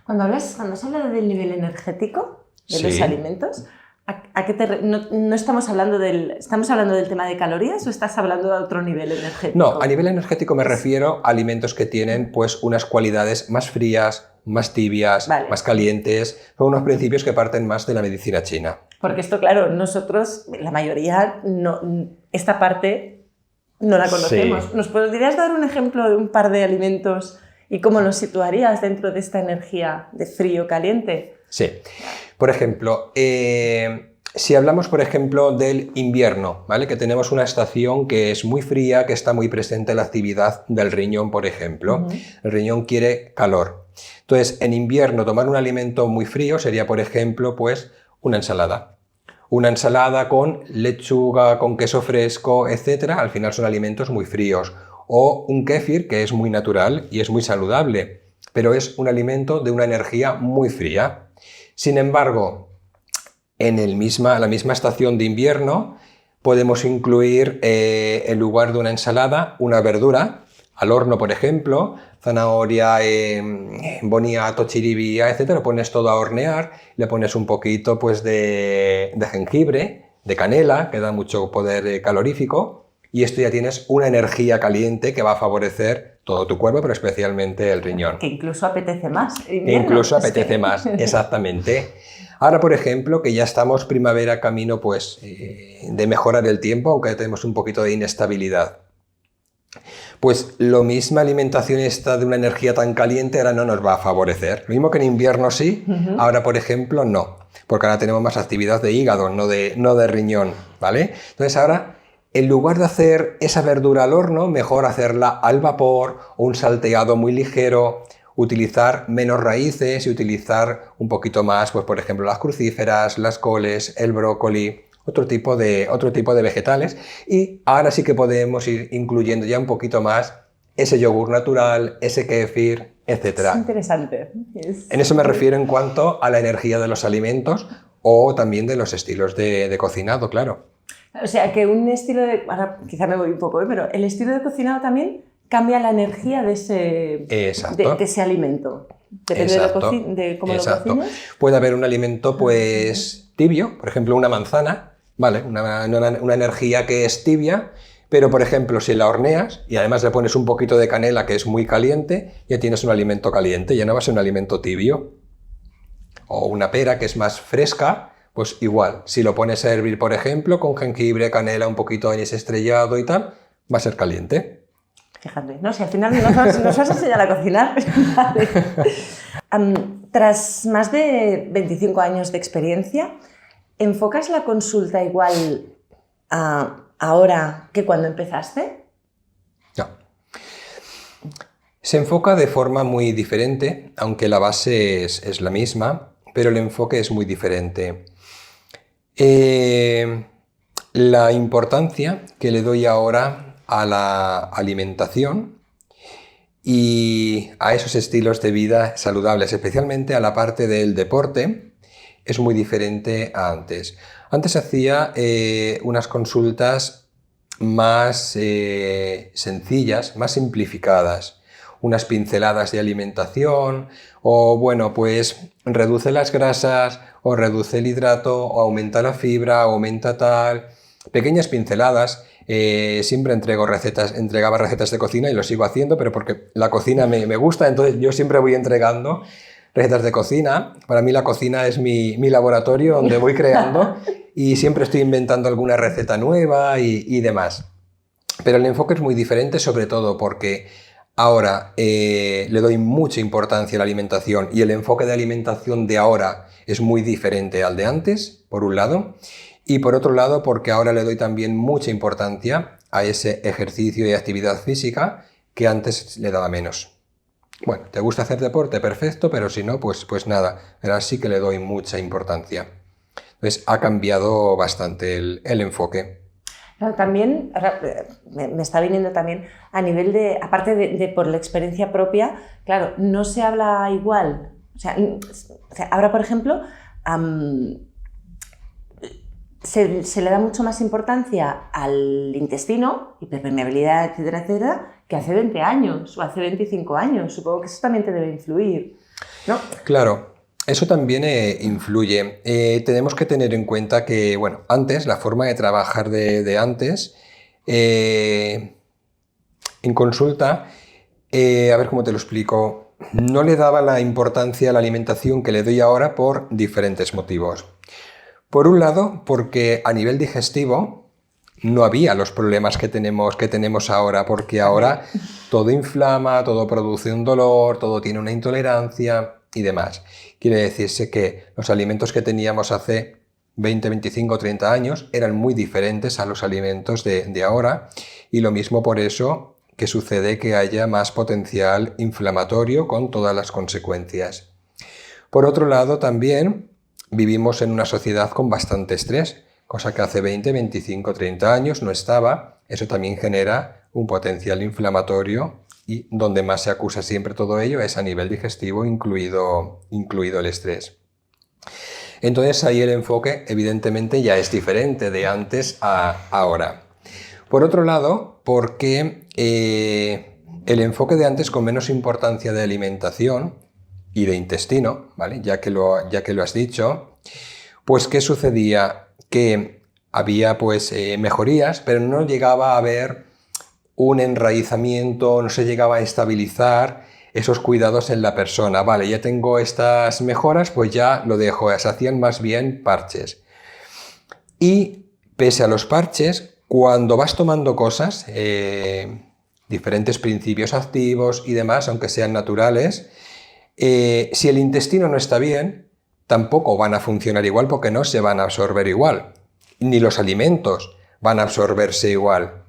Cuando has hablado del nivel energético de los Sí. alimentos, ¿a qué no estamos hablando ¿estamos hablando del tema de calorías o estás hablando de otro nivel energético? No, a nivel energético me refiero a alimentos que tienen pues unas cualidades más frías, más tibias, Vale. más calientes. Son unos principios que parten más de la medicina china. Porque esto, claro, nosotros, la mayoría, esta parte no la conocemos. Sí. ¿Nos podrías dar un ejemplo de un par de alimentos y cómo los situarías dentro de esta energía de frío-caliente? Sí. Por ejemplo, si hablamos, por ejemplo, del invierno, ¿vale? Que tenemos una estación que es muy fría, que está muy presente en la actividad del riñón, por ejemplo. El riñón quiere calor. Entonces, en invierno, tomar un alimento muy frío sería, por ejemplo, pues una ensalada. Una ensalada con lechuga, con queso fresco, etc. Al final son alimentos muy fríos. O un kéfir, que es muy natural y es muy saludable, pero es un alimento de una energía muy fría. Sin embargo, en la misma estación de invierno podemos incluir en lugar de una ensalada una verdura, al horno por ejemplo, zanahoria, boniato, chiribía, etc. Lo pones todo a hornear, le pones un poquito pues, de jengibre, de canela, que da mucho poder calorífico, y esto ya tienes una energía caliente que va a favorecer todo tu cuerpo, pero especialmente el riñón. Que incluso apetece más. Incluso apetece más, exactamente. Ahora, por ejemplo, que ya estamos primavera camino pues, de mejorar el tiempo, aunque tenemos un poquito de inestabilidad. Pues lo misma alimentación esta de una energía tan caliente ahora no nos va a favorecer. Lo mismo que en invierno sí, ahora por ejemplo no, porque ahora tenemos más actividad de hígado, no de riñón, ¿vale? Entonces ahora, en lugar de hacer esa verdura al horno, mejor hacerla al vapor o un salteado muy ligero, utilizar menos raíces y utilizar un poquito más, pues por ejemplo, las crucíferas, las coles, el brócoli, otro tipo de vegetales. Y ahora sí que podemos ir incluyendo ya un poquito más ese yogur natural, ese kéfir, etc. Es interesante. En eso me refiero en cuanto a la energía de los alimentos o también de los estilos de cocinado, claro. O sea, que un estilo de... Ahora quizá me voy un poco, pero el estilo de cocinado también cambia la energía de ese alimento. Depende de cómo lo cocinas. Puede haber un alimento pues tibio, por ejemplo una manzana, ¿vale? Una energía que es tibia, pero por ejemplo si la horneas y además le pones un poquito de canela que es muy caliente, ya tienes un alimento caliente, ya no va a ser un alimento tibio. O una pera que es más fresca, pues igual, si lo pones a hervir por ejemplo con jengibre, canela, un poquito de anís estrellado y tal, va a ser caliente. Fíjate, ¿no? Si al final nos vas a enseñar a cocinar. Vale. Tras más de 25 años de experiencia, ¿enfocas la consulta igual ahora que cuando empezaste? No. Se enfoca de forma muy diferente, aunque la base es la misma, pero el enfoque es muy diferente. La importancia que le doy ahora a la alimentación y a esos estilos de vida saludables, especialmente a la parte del deporte, es muy diferente a antes. Antes hacía unas consultas más sencillas, más simplificadas, unas pinceladas de alimentación o bueno, pues reduce las grasas o reduce el hidrato o aumenta la fibra o aumenta tal, pequeñas pinceladas. Siempre entregaba recetas de cocina y lo sigo haciendo, pero porque la cocina me gusta, entonces yo siempre voy entregando recetas de cocina. Para mí la cocina es mi laboratorio donde voy creando y siempre estoy inventando alguna receta nueva y demás. Pero el enfoque es muy diferente, sobre todo porque ahora le doy mucha importancia a la alimentación y el enfoque de alimentación de ahora es muy diferente al de antes, por un lado. Y por otro lado, porque ahora le doy también mucha importancia a ese ejercicio y actividad física que antes le daba menos. Bueno, ¿te gusta hacer deporte? Perfecto, pero si no, pues nada. Ahora sí que le doy mucha importancia. Entonces ha cambiado bastante el enfoque. Claro, también, ahora, me está viniendo también a nivel de, aparte de por la experiencia propia, claro, no se habla igual. O sea, ahora, por ejemplo, se le da mucho más importancia al intestino, hiperpermeabilidad, etcétera, etcétera, que hace 20 años o hace 25 años. Supongo que eso también te debe influir, ¿no? Claro, eso también influye. Tenemos que tener en cuenta que, bueno, antes, la forma de trabajar de antes, en consulta, a ver cómo te lo explico, no le daba la importancia a la alimentación que le doy ahora por diferentes motivos. Por un lado, porque a nivel digestivo no había los problemas que tenemos ahora, porque ahora todo inflama, todo produce un dolor, todo tiene una intolerancia y demás. Quiere decirse que los alimentos que teníamos hace 20, 25, 30 años eran muy diferentes a los alimentos de ahora, y lo mismo por eso que sucede que haya más potencial inflamatorio con todas las consecuencias. Por otro lado, también vivimos en una sociedad con bastante estrés, cosa que hace 20, 25, 30 años no estaba. Eso también genera un potencial inflamatorio, y donde más se acusa siempre todo ello es a nivel digestivo, incluido el estrés. Entonces ahí el enfoque evidentemente ya es diferente de antes a ahora. Por otro lado, porque el enfoque de antes con menos importancia de alimentación y de intestino, ¿vale? Ya que lo has dicho, pues ¿qué sucedía? Que había pues mejorías, pero no llegaba a haber un enraizamiento, no se llegaba a estabilizar esos cuidados en la persona. Vale, ya tengo estas mejoras, pues ya lo dejo. Se hacían más bien parches. Y pese a los parches, cuando vas tomando cosas, diferentes principios activos y demás, aunque sean naturales, si el intestino no está bien, tampoco van a funcionar igual, porque no se van a absorber igual, ni los alimentos van a absorberse igual.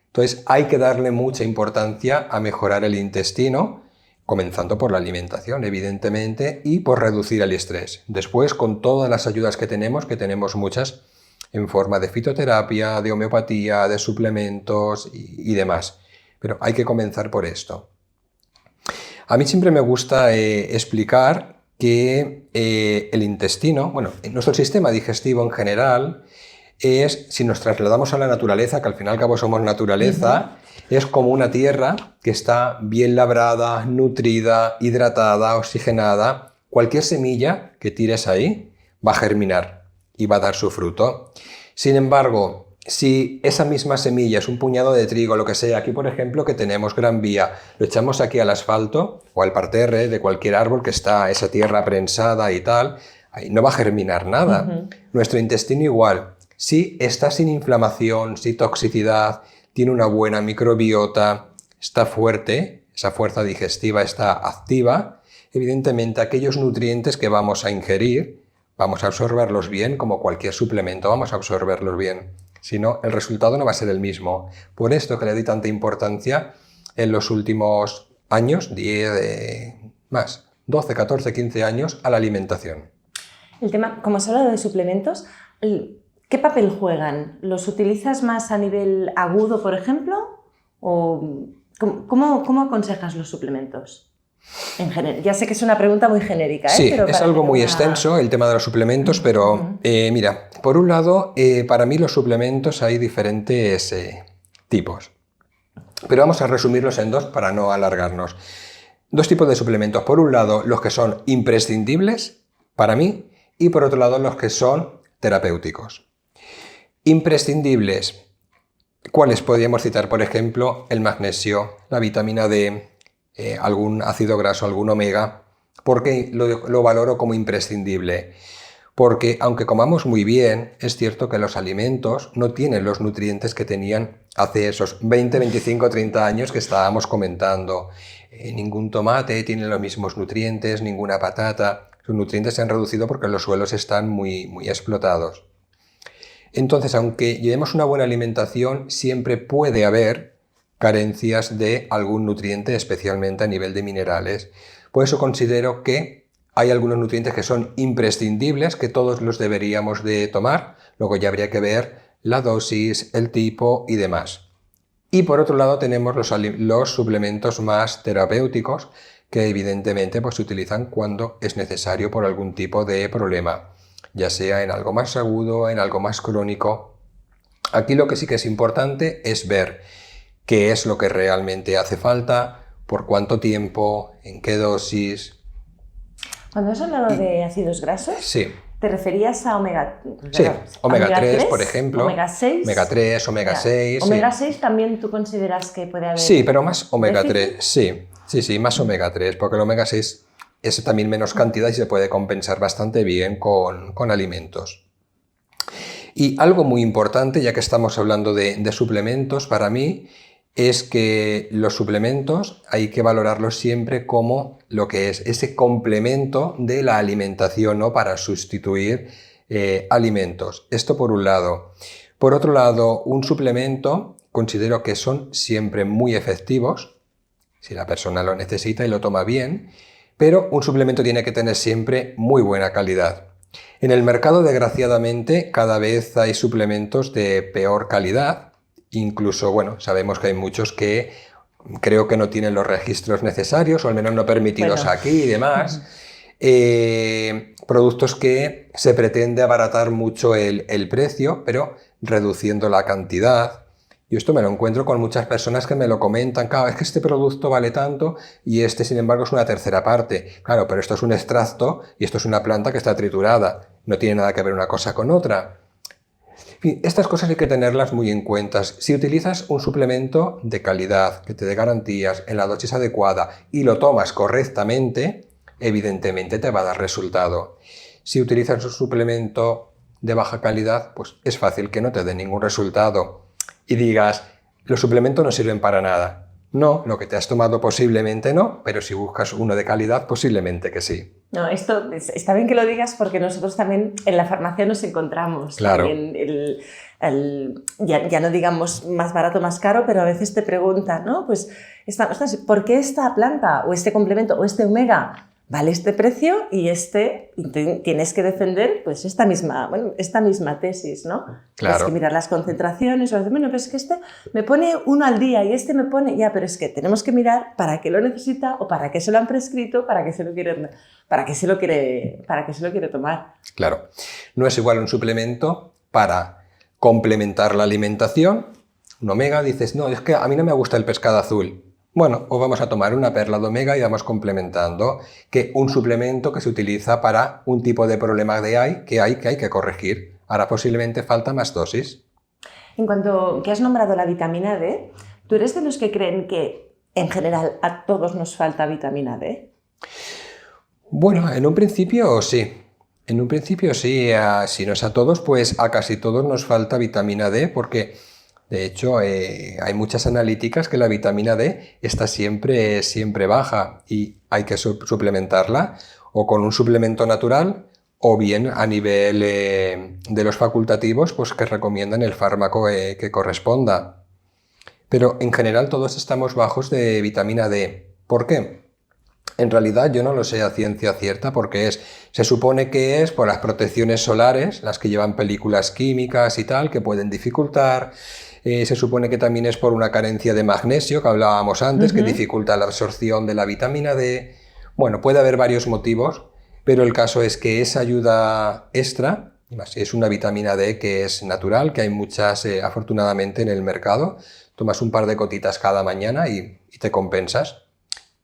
Entonces hay que darle mucha importancia a mejorar el intestino, comenzando por la alimentación, evidentemente, y por reducir el estrés. Después, con todas las ayudas que tenemos muchas, en forma de fitoterapia, de homeopatía, de suplementos y demás. Pero hay que comenzar por esto. A mí siempre me gusta explicar que el intestino, bueno, nuestro sistema digestivo en general es, si nos trasladamos a la naturaleza, que al fin y al cabo somos naturaleza, es como una tierra que está bien labrada, nutrida, hidratada, oxigenada. Cualquier semilla que tires ahí va a germinar y va a dar su fruto. Sin embargo, si esa misma semilla es un puñado de trigo, lo que sea, aquí por ejemplo que tenemos Gran Vía, lo echamos aquí al asfalto o al parterre de cualquier árbol que está esa tierra prensada y tal, ahí no va a germinar nada. Nuestro intestino igual. Si está sin inflamación, sin toxicidad, tiene una buena microbiota, está fuerte, esa fuerza digestiva está activa, evidentemente aquellos nutrientes que vamos a ingerir, vamos a absorberlos bien, como cualquier suplemento, vamos a absorberlos bien. Si no, el resultado no va a ser el mismo. Por esto que le doy tanta importancia en los últimos años, 10, más, 12, 14, 15 años, a la alimentación. El tema, como has hablado de suplementos, ¿qué papel juegan? ¿Los utilizas más a nivel agudo, por ejemplo? ¿O cómo aconsejas los suplementos? En general, ya sé que es una pregunta muy genérica, ¿eh? Sí, pero es algo muy extenso el tema de los suplementos, pero mira, por un lado, para mí los suplementos hay diferentes tipos, pero vamos a resumirlos en dos para no alargarnos. Dos tipos de suplementos. Por un lado, los que son imprescindibles para mí, y por otro lado, los que son terapéuticos. Imprescindibles, ¿cuáles podríamos citar? Por ejemplo, el magnesio, la vitamina D, algún ácido graso, algún omega. ¿Por qué lo valoro como imprescindible? Porque aunque comamos muy bien, es cierto que los alimentos no tienen los nutrientes que tenían hace esos 20, 25, 30 años que estábamos comentando. Ningún tomate tiene los mismos nutrientes, ninguna patata. Sus nutrientes se han reducido porque los suelos están muy, muy explotados. Entonces, aunque llevemos una buena alimentación, siempre puede haber carencias de algún nutriente, especialmente a nivel de minerales. Por eso considero que hay algunos nutrientes que son imprescindibles, que todos los deberíamos de tomar. Luego ya habría que ver la dosis, el tipo y demás. Y por otro lado tenemos los suplementos más terapéuticos, que evidentemente pues, se utilizan cuando es necesario por algún tipo de problema, ya sea en algo más agudo, en algo más crónico. Aquí lo que sí que es importante es ver qué es lo que realmente hace falta, por cuánto tiempo, en qué dosis. Cuando has hablado de ácidos grasos, sí. ¿te referías a omega? Sí, omega 3, por ejemplo. Omega 6. Omega 3, omega 6. Omega 6 también tú consideras que puede haber. Sí, pero más omega 3, sí, más omega 3, porque el omega 6 es también menos cantidad y se puede compensar bastante bien con alimentos. Y algo muy importante, ya que estamos hablando de suplementos, para mí, es que los suplementos hay que valorarlos siempre como lo que es ese complemento de la alimentación, ¿no? Para sustituir alimentos. Esto por un lado. Por otro lado, un suplemento considero que son siempre muy efectivos, si la persona lo necesita y lo toma bien, pero un suplemento tiene que tener siempre muy buena calidad. En el mercado, desgraciadamente, cada vez hay suplementos de peor calidad. Incluso, bueno, sabemos que hay muchos que creo que no tienen los registros necesarios, o al menos no permitidos aquí y demás. Productos que se pretende abaratar mucho el precio, pero reduciendo la cantidad. Y esto me lo encuentro con muchas personas que me lo comentan. Claro, es que este producto vale tanto y este, sin embargo, es una tercera parte. Claro, pero esto es un extracto y esto es una planta que está triturada. No tiene nada que ver una cosa con otra. En fin, estas cosas hay que tenerlas muy en cuenta. Si utilizas un suplemento de calidad, que te dé garantías, en la dosis adecuada y lo tomas correctamente, evidentemente te va a dar resultado. Si utilizas un suplemento de baja calidad, pues es fácil que no te dé ningún resultado y digas, los suplementos no sirven para nada. No, lo que te has tomado posiblemente no, pero si buscas uno de calidad, posiblemente que sí. No, esto está bien que lo digas porque nosotros también en la farmacia nos encontramos. Claro. Ya no digamos más barato, más caro, pero a veces te preguntan, ¿no? Pues, ¿por qué esta planta o este complemento o este omega vale este precio y tienes que defender pues esta misma tesis, ¿no? Claro. Tienes que mirar las concentraciones, o bueno, pero es que este me pone uno al día y este me pone, ya, pero es que tenemos que mirar para qué lo necesita o para qué se lo han prescrito, para qué se lo quiere tomar. Claro. No es igual un suplemento para complementar la alimentación. Un omega, dices, no, es que a mí no me gusta el pescado azul. Bueno, pues vamos a tomar una perla de omega y vamos complementando, que un suplemento que se utiliza para un tipo de problema que hay que corregir. Ahora posiblemente falta más dosis. En cuanto que has nombrado la vitamina D, ¿tú eres de los que creen que en general a todos nos falta vitamina D? Bueno, en un principio sí. En un principio sí. Si no es a todos, pues a casi todos nos falta vitamina D porque de hecho, hay muchas analíticas que la vitamina D está siempre baja y hay que suplementarla o con un suplemento natural o bien a nivel de los facultativos pues que recomiendan el fármaco que corresponda. Pero en general todos estamos bajos de vitamina D. ¿Por qué? En realidad yo no lo sé a ciencia cierta porque se supone que es por las protecciones solares, las que llevan películas químicas y tal, que pueden dificultar. Se supone que también es por una carencia de magnesio, que hablábamos antes, que dificulta la absorción de la vitamina D. Bueno, puede haber varios motivos, pero el caso es que esa ayuda extra, es una vitamina D que es natural, que hay muchas afortunadamente en el mercado. Tomas un par de gotitas cada mañana y te compensas.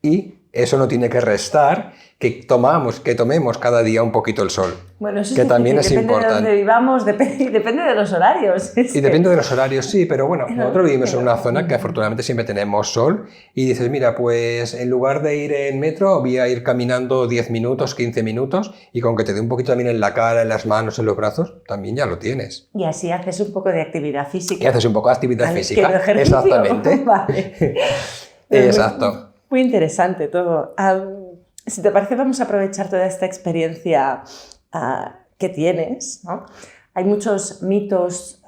Y eso no tiene que restar que tomemos cada día un poquito el sol. Bueno, eso que también es depende importante. de dónde vivamos, depende de los horarios. Y depende de los horarios, sí, pero bueno, nosotros vivimos en una zona que afortunadamente siempre tenemos sol y dices, mira, pues en lugar de ir en metro voy a ir caminando 10 minutos, 15 minutos y con que te dé un poquito también en la cara, en las manos, en los brazos, también ya lo tienes. Y así haces un poco de actividad física. Y haces un poco de actividad física. Ejercicio. Exactamente. Vale. Exacto. Muy interesante todo. Si te parece, vamos a aprovechar toda esta experiencia que tienes, ¿no? Hay muchos mitos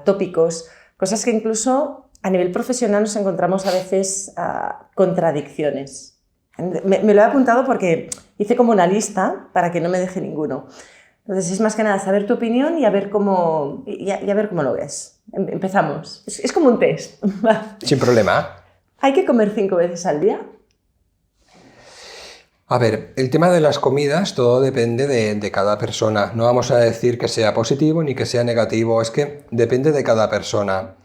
tópicos, cosas que incluso a nivel profesional nos encontramos a veces contradicciones. Me lo he apuntado porque hice como una lista para que no me deje ninguno. Entonces es más que nada saber tu opinión y a ver cómo lo ves. Empezamos. Es como un test. Sin problema. ¿Hay que comer 5 veces al día? A ver, el tema de las comidas todo depende de cada persona. No vamos a decir que sea positivo ni que sea negativo, es que depende de cada persona.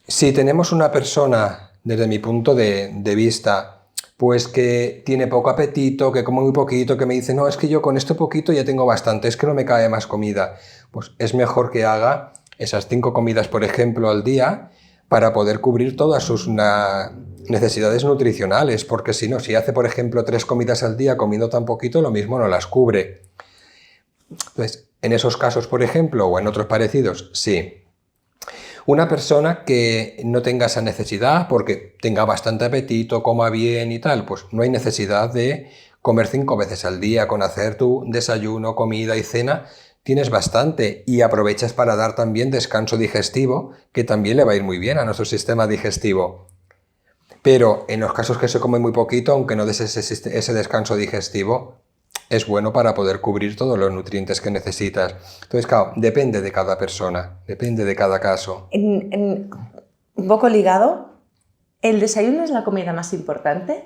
Si tenemos una persona, desde mi punto de vista, pues que tiene poco apetito, que come muy poquito, que me dice, no, es que yo con esto poquito ya tengo bastante, es que no me cae más comida, pues es mejor que haga esas 5 comidas, por ejemplo, al día, para poder cubrir todas sus necesidades nutricionales, porque si no, si hace, por ejemplo, 3 comidas al día comiendo tan poquito, lo mismo no las cubre. Entonces, en esos casos, por ejemplo, o en otros parecidos, sí. Una persona que no tenga esa necesidad, porque tenga bastante apetito, coma bien y tal, pues no hay necesidad de comer 5 veces al día. Con hacer tu desayuno, comida y cena, tienes bastante y aprovechas para dar también descanso digestivo, que también le va a ir muy bien a nuestro sistema digestivo. Pero en los casos que se come muy poquito, aunque no des ese descanso digestivo, es bueno para poder cubrir todos los nutrientes que necesitas. Entonces, claro, depende de cada persona, depende de cada caso. Un poco ligado, ¿el desayuno es la comida más importante?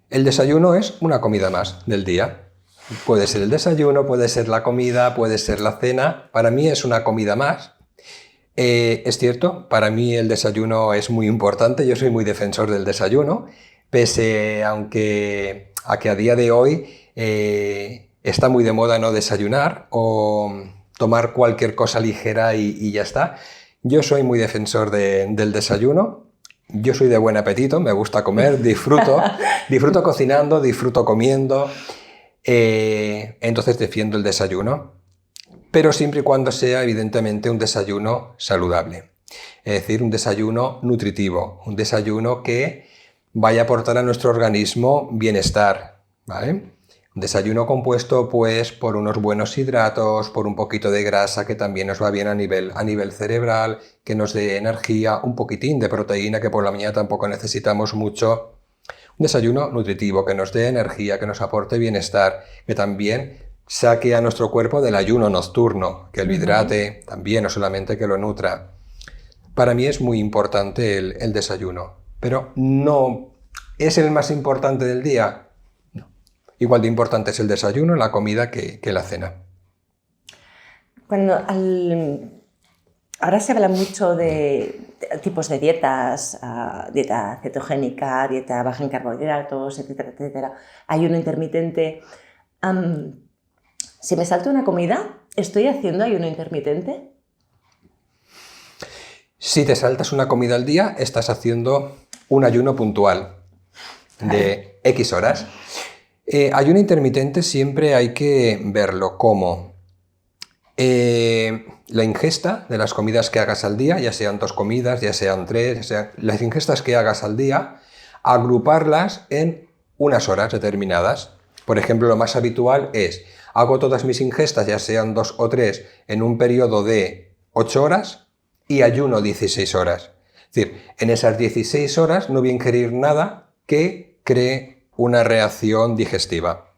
El desayuno es una comida más del día. Puede ser el desayuno, puede ser la comida, puede ser la cena. Para mí es una comida más. Es cierto, para mí el desayuno es muy importante. Yo soy muy defensor del desayuno, pese a que a día de hoy está muy de moda no desayunar o tomar cualquier cosa ligera y ya está. Yo soy muy defensor del desayuno. Yo soy de buen apetito, me gusta comer, disfruto cocinando, disfruto comiendo. Entonces defiendo el desayuno, pero siempre y cuando sea evidentemente un desayuno saludable, es decir, un desayuno nutritivo, un desayuno que vaya a aportar a nuestro organismo bienestar, ¿vale? Un desayuno compuesto pues por unos buenos hidratos, por un poquito de grasa que también nos va bien a nivel cerebral, que nos dé energía, un poquitín de proteína que por la mañana tampoco necesitamos mucho. Un desayuno nutritivo que nos dé energía, que nos aporte bienestar, que también saque a nuestro cuerpo del ayuno nocturno, que lo hidrate también, no solamente que lo nutra. Para mí es muy importante el desayuno, pero no es el más importante del día. No. Igual de importante es el desayuno, la comida que la cena. Ahora se habla mucho de tipos de dietas, dieta cetogénica, dieta baja en carbohidratos, etcétera, etcétera, ayuno intermitente. Si me salto una comida, ¿estoy haciendo ayuno intermitente? Si te saltas una comida al día, estás haciendo un ayuno puntual de X horas. Ayuno intermitente siempre hay que verlo como la ingesta de las comidas que hagas al día, ya sean 2 comidas, ya sean 3, ya sean las ingestas que hagas al día, agruparlas en unas horas determinadas. Por ejemplo, lo más habitual es, hago todas mis ingestas, ya sean 2 o 3, en un periodo de 8 horas y ayuno 16 horas. Es decir, en esas 16 horas no voy a ingerir nada que cree una reacción digestiva.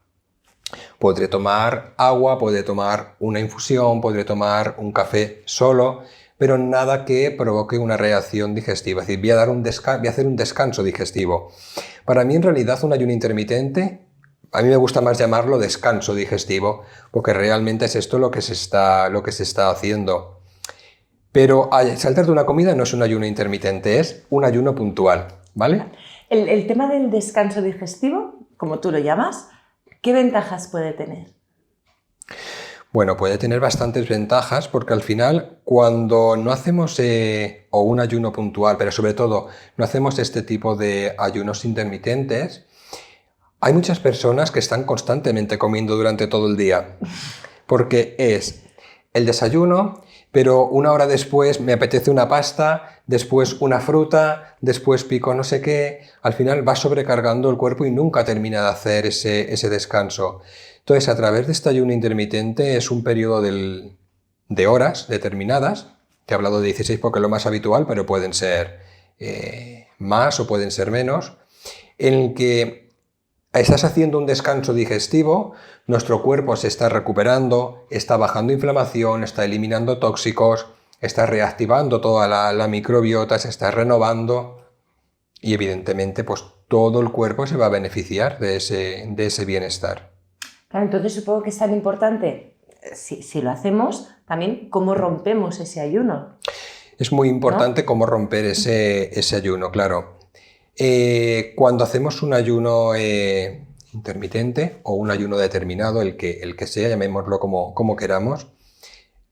Podré tomar agua, podré tomar una infusión, podré tomar un café solo, pero nada que provoque una reacción digestiva. Es decir, voy a hacer un descanso digestivo. Para mí, en realidad, un ayuno intermitente, a mí me gusta más llamarlo descanso digestivo, porque realmente es esto lo que se está haciendo. Pero saltarte una comida no es un ayuno intermitente, es un ayuno puntual, ¿vale? El tema del descanso digestivo, como tú lo llamas, ¿qué ventajas puede tener? Bueno, puede tener bastantes ventajas porque al final cuando no hacemos o un ayuno puntual, pero sobre todo no hacemos este tipo de ayunos intermitentes, hay muchas personas que están constantemente comiendo durante todo el día porque es el desayuno, pero una hora después me apetece una pasta, después una fruta, después pico no sé qué. Al final va sobrecargando el cuerpo y nunca termina de hacer ese descanso. Entonces, a través de este ayuno intermitente es un periodo de horas determinadas, Te he hablado de 16 porque es lo más habitual, pero pueden ser más o pueden ser menos, en el que estás haciendo un descanso digestivo, nuestro cuerpo se está recuperando, está bajando inflamación, está eliminando tóxicos, está reactivando toda la microbiota, se está renovando y evidentemente pues todo el cuerpo se va a beneficiar de ese bienestar. Claro, entonces supongo que es tan importante, si lo hacemos, también cómo rompemos ese ayuno. Es muy importante, ¿no?, cómo romper ese ayuno, claro. Cuando hacemos un ayuno intermitente o un ayuno determinado, el que sea, llamémoslo como queramos,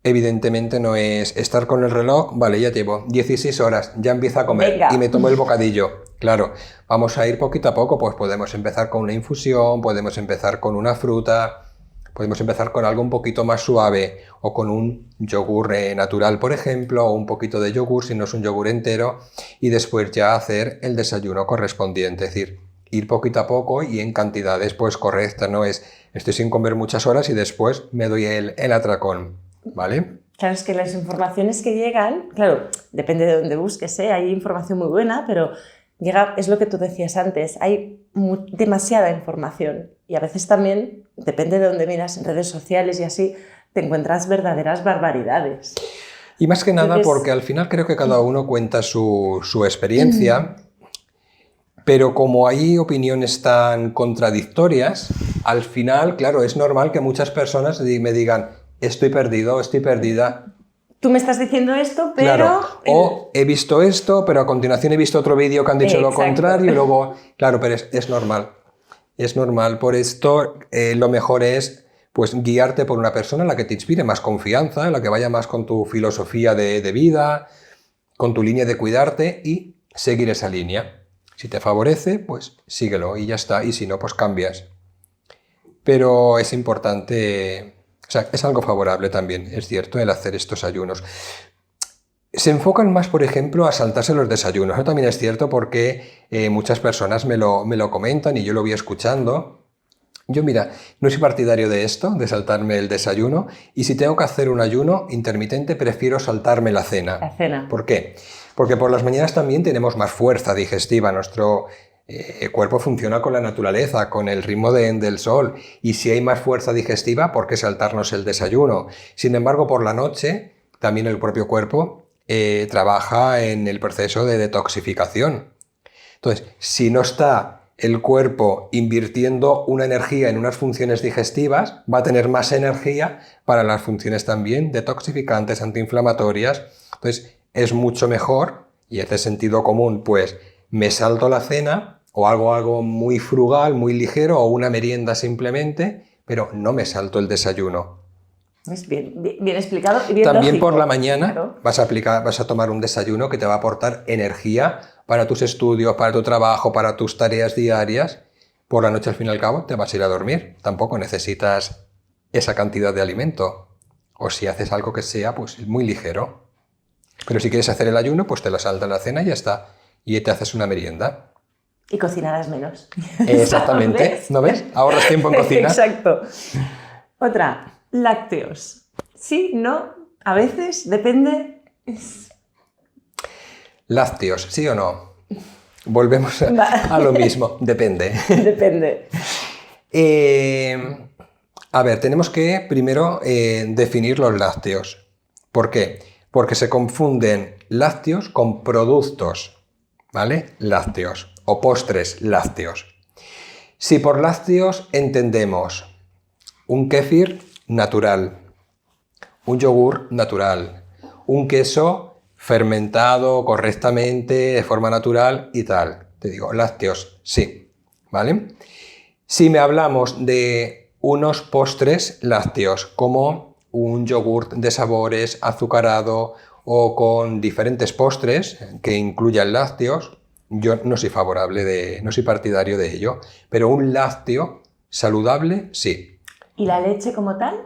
evidentemente no es estar con el reloj, vale, ya llevo 16 horas, ya empiezo a comer. Venga. Y me tomo el bocadillo. Claro, vamos a ir poquito a poco, pues podemos empezar con una infusión, podemos empezar con una fruta, podemos empezar con algo un poquito más suave o con un yogur natural, por ejemplo, o un poquito de yogur si no es un yogur entero, y después ya hacer el desayuno correspondiente, es decir, ir poquito a poco y en cantidades pues correctas, no es estoy sin comer muchas horas y después me doy el atracón, ¿vale? Claro, es que las informaciones que llegan, claro, depende de dónde busques, hay información muy buena, pero llega, es lo que tú decías antes, hay demasiada información y a veces también, depende de dónde miras en redes sociales y así, te encuentras verdaderas barbaridades. Y más que nada porque al final creo que cada uno cuenta su experiencia, pero como hay opiniones tan contradictorias, al final, claro, es normal que muchas personas me digan estoy perdido, estoy perdida. Tú me estás diciendo esto, pero... Claro, o he visto esto, pero a continuación he visto otro vídeo que han dicho lo contrario y luego... Claro, pero es normal. Es normal. Por esto lo mejor es pues, guiarte por una persona en la que te inspire más confianza, en la que vaya más con tu filosofía de vida, con tu línea de cuidarte y seguir esa línea. Si te favorece, pues síguelo y ya está. Y si no, pues cambias. Pero es importante... O sea, es algo favorable también, es cierto, el hacer estos ayunos. Se enfocan más, por ejemplo, a saltarse los desayunos. Eso también es cierto porque muchas personas me lo comentan y yo lo voy escuchando. Yo, mira, no soy partidario de esto, de saltarme el desayuno, y si tengo que hacer un ayuno intermitente, prefiero saltarme la cena. La cena. ¿Por qué? Porque por las mañanas también tenemos más fuerza digestiva, nuestro... El cuerpo funciona con la naturaleza, con el ritmo del sol, y si hay más fuerza digestiva, ¿por qué saltarnos el desayuno? Sin embargo, por la noche, también el propio cuerpo trabaja en el proceso de detoxificación. Entonces, si no está el cuerpo invirtiendo una energía en unas funciones digestivas, va a tener más energía para las funciones también detoxificantes, antiinflamatorias. Entonces, es mucho mejor, y es de sentido común, pues me salto la cena o hago algo muy frugal, muy ligero o una merienda simplemente, pero no me salto el desayuno. Es bien explicado y bien También lógico. Por la mañana claro. vas a tomar un desayuno que te va a aportar energía para tus estudios, para tu trabajo, para tus tareas diarias. Por la noche, al fin y al cabo, te vas a ir a dormir. Tampoco necesitas esa cantidad de alimento. O si haces algo que sea pues muy ligero. Pero si quieres hacer el ayuno, pues te la saltas la cena y ya está. Y te haces una merienda. Y cocinarás menos. Exactamente. ¿Ves? ¿No ves? Ahorras tiempo en cocina. Exacto. Otra, lácteos. Sí, no, a veces, depende. Lácteos, ¿sí o no? Volvemos a lo mismo. Depende. Depende. A ver, tenemos que primero definir los lácteos. ¿Por qué? Porque se confunden lácteos con productos, ¿vale? Lácteos o postres lácteos. Si por lácteos entendemos un kéfir natural, un yogur natural, un queso fermentado correctamente de forma natural y tal, te digo, lácteos, sí, ¿vale? Si me hablamos de unos postres lácteos como un yogur de sabores azucarado o con diferentes postres que incluyan lácteos, yo no soy no soy partidario de ello, pero un lácteo saludable, sí. ¿Y la leche como tal?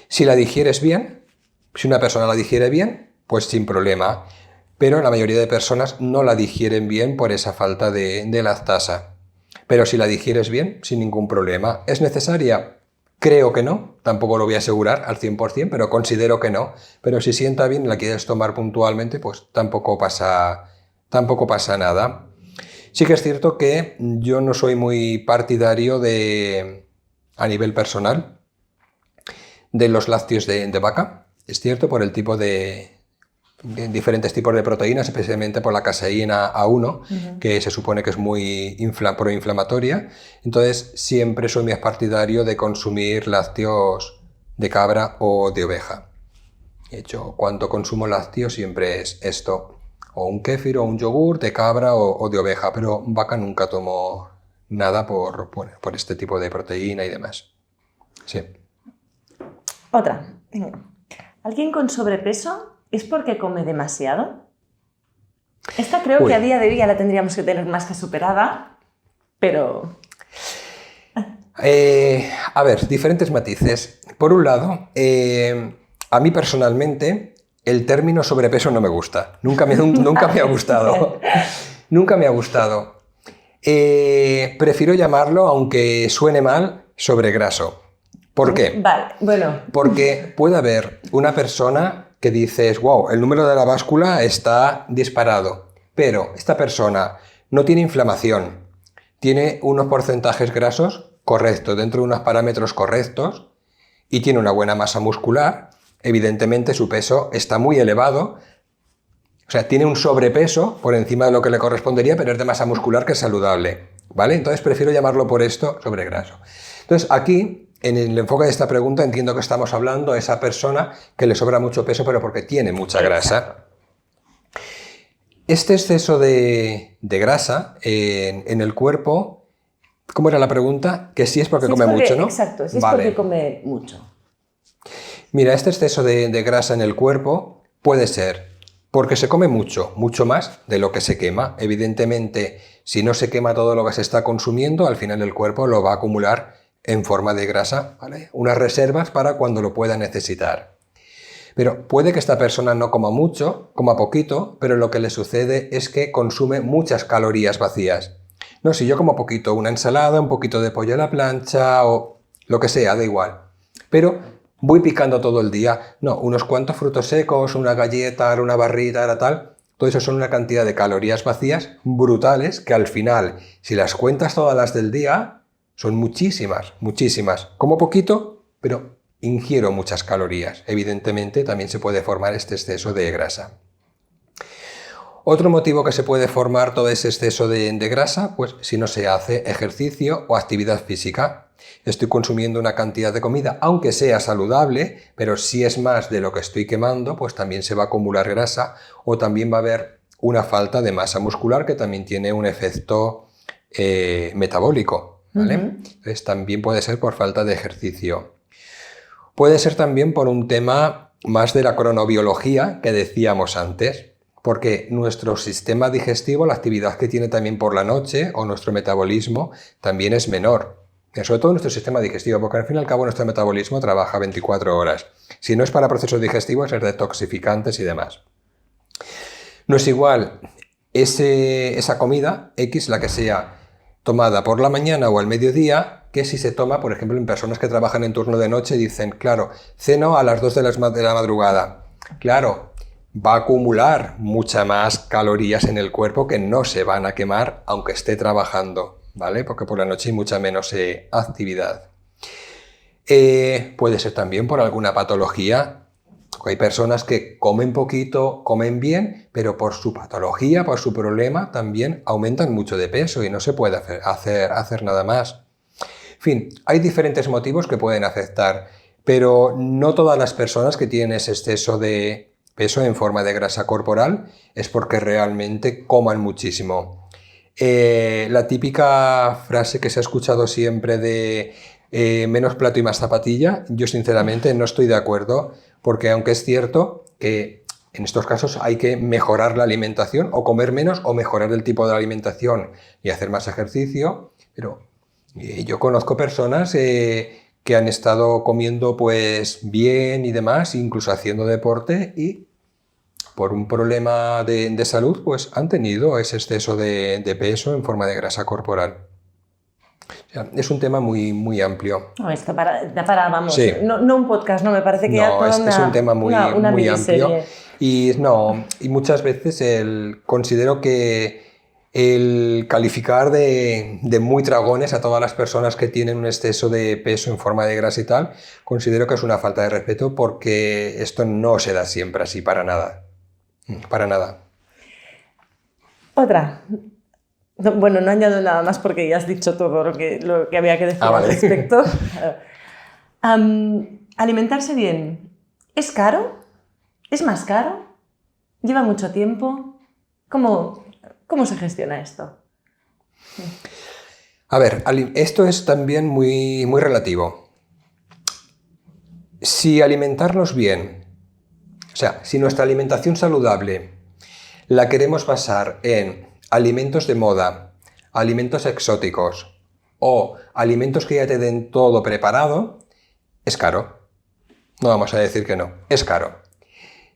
Si la digieres bien, si una persona la digiere bien, pues sin problema, pero la mayoría de personas no la digieren bien por esa falta de lactasa. Pero si la digieres bien, sin ningún problema. ¿Es necesaria? Creo que no, tampoco lo voy a asegurar al 100%, pero considero que no. Pero si sienta bien y la quieres tomar puntualmente, pues tampoco pasa nada. Sí que es cierto que yo no soy muy partidario a nivel personal, de los lácteos de vaca. Es cierto, por el tipo de diferentes tipos de proteínas, especialmente por la caseína A1, que se supone que es muy proinflamatoria. Entonces, siempre soy más partidario de consumir lácteos de cabra o de oveja. De hecho, cuando consumo lácteos siempre es esto, o un kéfir o un yogur de cabra o de oveja, pero vaca nunca tomo nada por este tipo de proteína y demás. Sí. Otra. ¿Alguien con sobrepeso es porque come demasiado? Esta creo que a día de hoy ya la tendríamos que tener más que superada, pero... A ver, diferentes matices. Por un lado, a mí personalmente el término sobrepeso no me gusta. Nunca me ha gustado. Nunca me ha gustado. Prefiero llamarlo, aunque suene mal, sobregraso. ¿Por qué? Vale, bueno. Porque puede haber una persona que dices, wow, el número de la báscula está disparado, pero esta persona no tiene inflamación, tiene unos porcentajes grasos correctos, dentro de unos parámetros correctos, y tiene una buena masa muscular. Evidentemente su peso está muy elevado, o sea, tiene un sobrepeso por encima de lo que le correspondería, pero es de masa muscular que es saludable, ¿vale? Entonces prefiero llamarlo por esto sobregraso. Entonces aquí, en el enfoque de esta pregunta, entiendo que estamos hablando de esa persona que le sobra mucho peso, pero porque tiene mucha grasa. Este exceso de grasa en el cuerpo, ¿cómo era la pregunta? Que sí es porque come mucho, ¿no? Exacto, sí es porque come mucho. Mira, este exceso de grasa en el cuerpo puede ser porque se come mucho, mucho más de lo que se quema. Evidentemente, si no se quema todo lo que se está consumiendo, al final el cuerpo lo va a acumular en forma de grasa, ¿vale? Unas reservas para cuando lo pueda necesitar. Pero puede que esta persona no coma mucho, coma poquito, pero lo que le sucede es que consume muchas calorías vacías. No, si yo como poquito, una ensalada, un poquito de pollo a la plancha o lo que sea, da igual. Pero voy picando todo el día. No, unos cuantos frutos secos, una galleta, una barrita, tal. Todo eso son una cantidad de calorías vacías brutales que al final, si las cuentas todas las del día, son muchísimas, muchísimas. Como poquito, pero ingiero muchas calorías. Evidentemente, también se puede formar este exceso de grasa. Otro motivo que se puede formar todo ese exceso de grasa, pues si no se hace ejercicio o actividad física. Estoy consumiendo una cantidad de comida, aunque sea saludable, pero si es más de lo que estoy quemando, pues también se va a acumular grasa o también va a haber una falta de masa muscular que también tiene un efecto metabólico. ¿Vale? Entonces también puede ser por falta de ejercicio. Puede ser también por un tema más de la cronobiología que decíamos antes, porque nuestro sistema digestivo, la actividad que tiene también por la noche o nuestro metabolismo también es menor. Sobre todo nuestro sistema digestivo, porque al fin y al cabo nuestro metabolismo trabaja 24 horas. Si no es para procesos digestivos, es detoxificantes y demás. No es igual esa comida, X, la que sea tomada por la mañana o al mediodía, que si se toma, por ejemplo, en personas que trabajan en turno de noche, dicen, claro, ceno a las 2 de la madrugada. Claro, va a acumular mucha más calorías en el cuerpo que no se van a quemar aunque esté trabajando, ¿vale? Porque por la noche hay mucha menos actividad. Puede ser también por alguna patología. Hay personas que comen poquito, comen bien, pero por su patología, por su problema, también aumentan mucho de peso y no se puede hacer nada más. En fin, hay diferentes motivos que pueden afectar, pero no todas las personas que tienen ese exceso de peso en forma de grasa corporal es porque realmente coman muchísimo. La típica frase que se ha escuchado siempre de menos plato y más zapatilla, yo sinceramente no estoy de acuerdo, porque aunque es cierto que en estos casos hay que mejorar la alimentación o comer menos o mejorar el tipo de alimentación y hacer más ejercicio, pero yo conozco personas que han estado comiendo pues bien y demás, incluso haciendo deporte y por un problema de salud pues han tenido ese exceso de peso en forma de grasa corporal. Es un tema muy, muy amplio. No, esto vamos, Sí. no un podcast, no, me parece que ya No, toda es un tema muy, una muy amplio. miniserie. Y muchas veces considero que el calificar de muy tragones a todas las personas que tienen un exceso de peso en forma de grasa y tal, considero que es una falta de respeto porque esto no se da siempre así, para nada. Para nada. Otra. Bueno, no añado nada más porque ya has dicho todo lo que había que decir Vale. al respecto. Alimentarse bien, ¿es caro? ¿Es más caro? ¿Lleva mucho tiempo? ¿Cómo se gestiona esto? A ver, esto es también muy, muy relativo. Si alimentarnos bien, o sea, si nuestra alimentación saludable la queremos basar en alimentos de moda, alimentos exóticos o alimentos que ya te den todo preparado, es caro. No vamos a decir que no, es caro.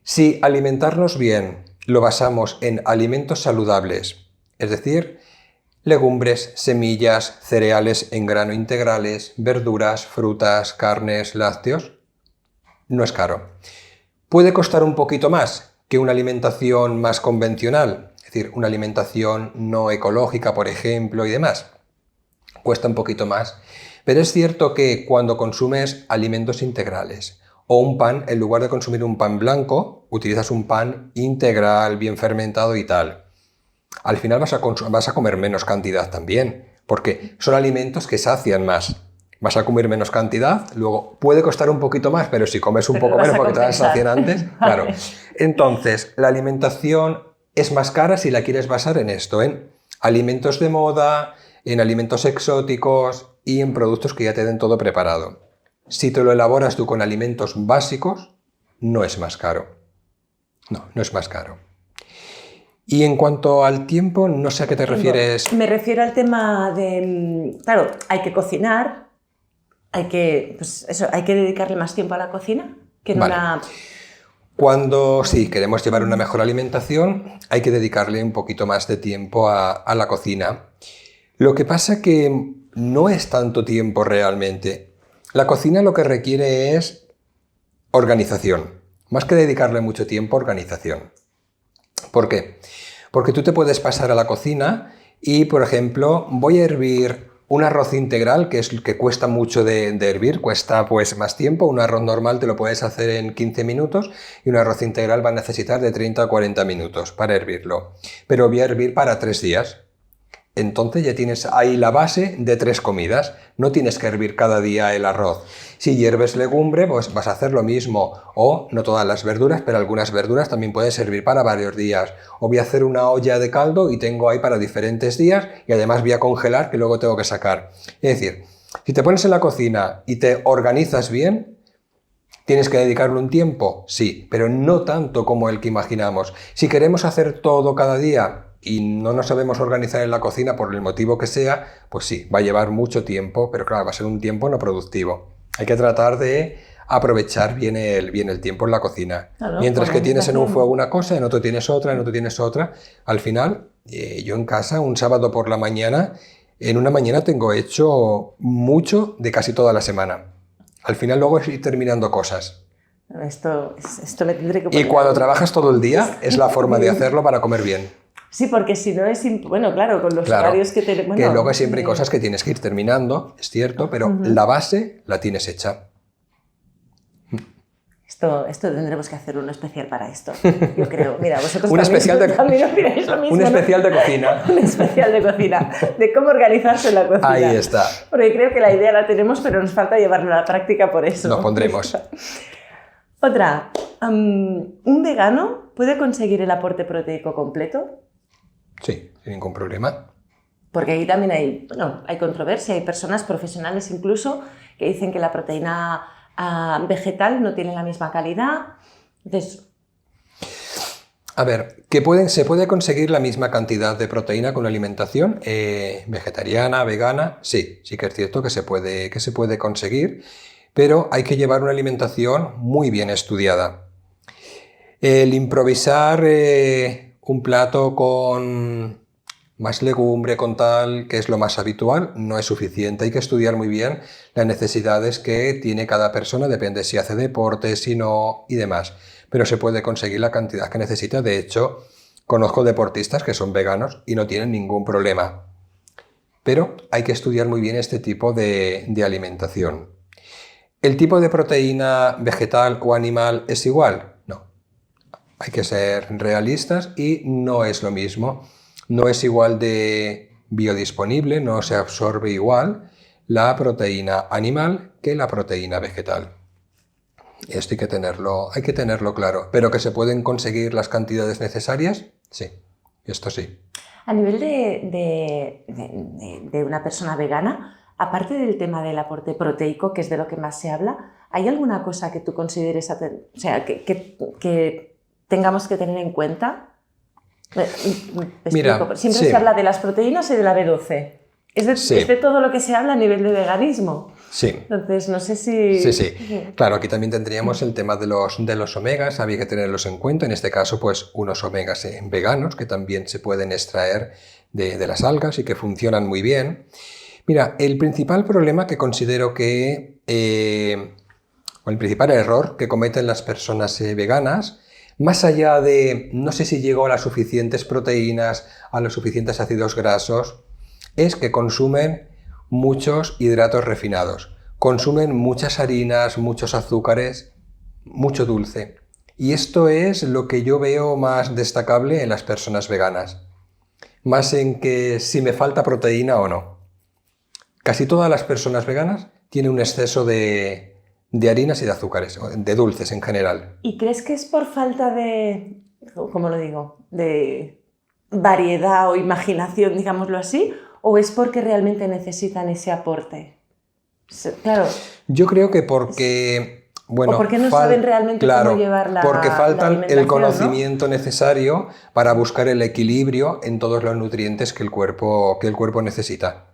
Si alimentarnos bien lo basamos en alimentos saludables, es decir, legumbres, semillas, cereales en grano integrales, verduras, frutas, carnes, lácteos, no es caro. Puede costar un poquito más que una alimentación más convencional, es decir, una alimentación no ecológica, por ejemplo, y demás. Cuesta un poquito más. Pero es cierto que cuando consumes alimentos integrales o un pan, en lugar de consumir un pan blanco, utilizas un pan integral, bien fermentado y tal. Al final vas a comer menos cantidad también, porque son alimentos que sacian más. Vas a comer menos cantidad, luego puede costar un poquito más, pero si comes un poco menos porque te sacian antes, claro. Entonces, la alimentación es más cara si la quieres basar en esto, en alimentos de moda, en alimentos exóticos y en productos que ya te den todo preparado. Si te lo elaboras tú con alimentos básicos, no es más caro. No es más caro. Y en cuanto al tiempo, no sé a qué te refieres. Me refiero al tema de, claro, hay que cocinar, hay que dedicarle más tiempo a la cocina que en Vale. una... Cuando sí queremos llevar una mejor alimentación, hay que dedicarle un poquito más de tiempo a la cocina. Lo que pasa que no es tanto tiempo realmente. La cocina lo que requiere es organización. Más que dedicarle mucho tiempo, organización. ¿Por qué? Porque tú te puedes pasar a la cocina y, por ejemplo, voy a hervir un arroz integral, que es el que cuesta mucho de hervir, cuesta pues más tiempo. Un arroz normal te lo puedes hacer en 15 minutos y un arroz integral va a necesitar de 30 a 40 minutos para hervirlo. Pero voy a hervir para 3 días. Entonces ya tienes ahí la base de 3 comidas. No tienes que hervir cada día el arroz. Si hierves legumbre, pues vas a hacer lo mismo. O no todas las verduras, pero algunas verduras también puedes servir para varios días. O voy a hacer una olla de caldo y tengo ahí para diferentes días y además voy a congelar que luego tengo que sacar. Es decir, si te pones en la cocina y te organizas bien, ¿tienes que dedicarle un tiempo? Sí, pero no tanto como el que imaginamos. Si queremos hacer todo cada día y no nos sabemos organizar en la cocina por el motivo que sea, pues sí, va a llevar mucho tiempo, pero claro, va a ser un tiempo no productivo. Hay que tratar de aprovechar bien el tiempo en la cocina. Claro, mientras que tienes en un fuego una cosa, en otro tienes otra, en otro tienes otra. Al final, yo en casa, un sábado por la mañana, en una mañana tengo hecho mucho de casi toda la semana. Al final luego es ir terminando cosas. Esto me tendré que poner. Y cuando trabajas todo el día, es la forma de hacerlo para comer bien. Sí, porque si no es... Bueno, claro, con los horarios que tenemos... Bueno, que luego siempre hay cosas que tienes que ir terminando, es cierto, pero la base la tienes hecha. Esto tendremos que hacer uno especial para esto, yo creo. Mira, vosotros un especial también opináis lo mismo. Un especial de cocina. Un especial de cocina, de cómo organizarse en la cocina. Ahí está. Porque creo que la idea la tenemos, pero nos falta llevarla a la práctica por eso. Nos pondremos. Otra, ¿un vegano puede conseguir el aporte proteico completo? Sí, sin ningún problema. Porque ahí también hay controversia, hay personas profesionales incluso que dicen que la proteína vegetal no tiene la misma calidad. Entonces, a ver, se puede conseguir la misma cantidad de proteína con una alimentación vegetariana, vegana, sí que es cierto que se puede conseguir, pero hay que llevar una alimentación muy bien estudiada. El improvisar un plato con más legumbre con tal, que es lo más habitual, no es suficiente. Hay que estudiar muy bien las necesidades que tiene cada persona, depende si hace deporte, si no y demás. Pero se puede conseguir la cantidad que necesita. De hecho, conozco deportistas que son veganos y no tienen ningún problema. Pero hay que estudiar muy bien este tipo de alimentación. ¿El tipo de proteína vegetal o animal es igual? No. Hay que ser realistas y no es lo mismo. No es igual de biodisponible, no se absorbe igual la proteína animal que la proteína vegetal. Esto hay que tenerlo claro. ¿Pero que se pueden conseguir las cantidades necesarias? Sí, esto sí. A nivel de una persona vegana, aparte del tema del aporte proteico, que es de lo que más se habla, ¿hay alguna cosa que tú consideres, que tengamos que tener en cuenta? Mira, siempre se habla de las proteínas y de la B12. Es de todo lo que se habla a nivel de veganismo. Sí. Entonces, no sé si... Sí. Claro, aquí también tendríamos el tema de los omegas, había que tenerlos en cuenta. En este caso, pues unos omegas veganos que también se pueden extraer de las algas y que funcionan muy bien. Mira, el principal problema que considero que... o el principal error que cometen las personas veganas, más allá de no sé si llego a las suficientes proteínas, a los suficientes ácidos grasos, es que consumen muchos hidratos refinados, consumen muchas harinas, muchos azúcares, mucho dulce. Y esto es lo que yo veo más destacable en las personas veganas, más en que si me falta proteína o no. Casi todas las personas veganas tienen un exceso de harinas y de azúcares, de dulces en general. ¿Y crees que es por falta de, ¿cómo lo digo?, de variedad o imaginación, digámoslo así, o es porque realmente necesitan ese aporte? Claro. Yo creo que porque... Bueno, o porque no saben realmente cómo llevar la porque faltan el conocimiento, ¿no?, necesario para buscar el equilibrio en todos los nutrientes que el cuerpo necesita.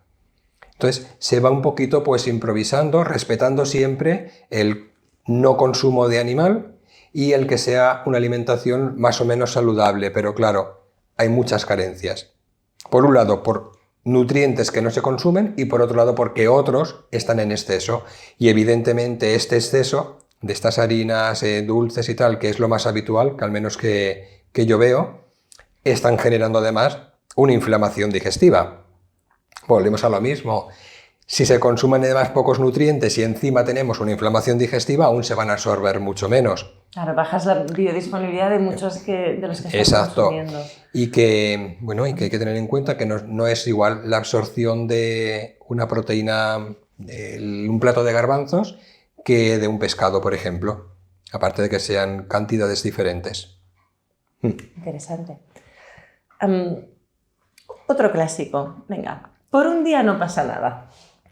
Entonces se va un poquito pues improvisando, respetando siempre el no consumo de animal y el que sea una alimentación más o menos saludable, pero claro, hay muchas carencias. Por un lado, por nutrientes que no se consumen y por otro lado porque otros están en exceso y evidentemente este exceso de estas harinas dulces y tal, que es lo más habitual, que al menos que yo veo, están generando además una inflamación digestiva. Volvemos a lo mismo. Si se consumen además pocos nutrientes y encima tenemos una inflamación digestiva, aún se van a absorber mucho menos. Claro, bajas la biodisponibilidad de muchos de los que estamos consumiendo. Y que, bueno, y que hay que tener en cuenta que no es igual la absorción de una proteína, un plato de garbanzos, que de un pescado, por ejemplo. Aparte de que sean cantidades diferentes. Interesante. Otro clásico. Venga, por un día no pasa nada.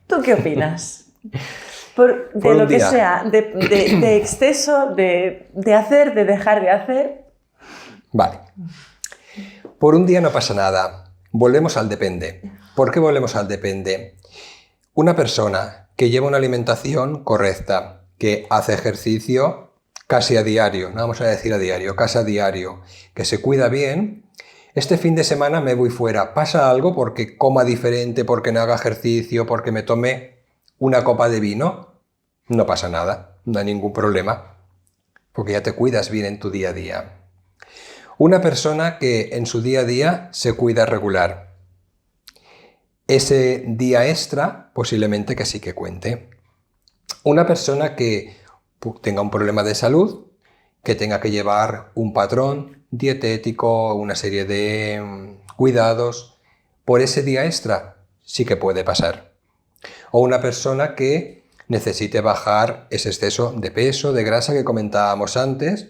¿Tú qué opinas? De lo que sea, de exceso, de hacer, de dejar de hacer. Vale. Por un día no pasa nada. Volvemos al depende. ¿Por qué volvemos al depende? Una persona que lleva una alimentación correcta, que hace ejercicio casi a diario, no vamos a decir a diario, casi a diario, que se cuida bien, este fin de semana me voy fuera. ¿Pasa algo porque coma diferente, porque no haga ejercicio, porque me tome una copa de vino? No pasa nada, no hay ningún problema, porque ya te cuidas bien en tu día a día. Una persona que en su día a día se cuida regular, ese día extra posiblemente que sí que cuente. Una persona que tenga un problema de salud, que tenga que llevar un patrón dietético, una serie de cuidados, por ese día extra sí que puede pasar. O una persona que necesite bajar ese exceso de peso, de grasa que comentábamos antes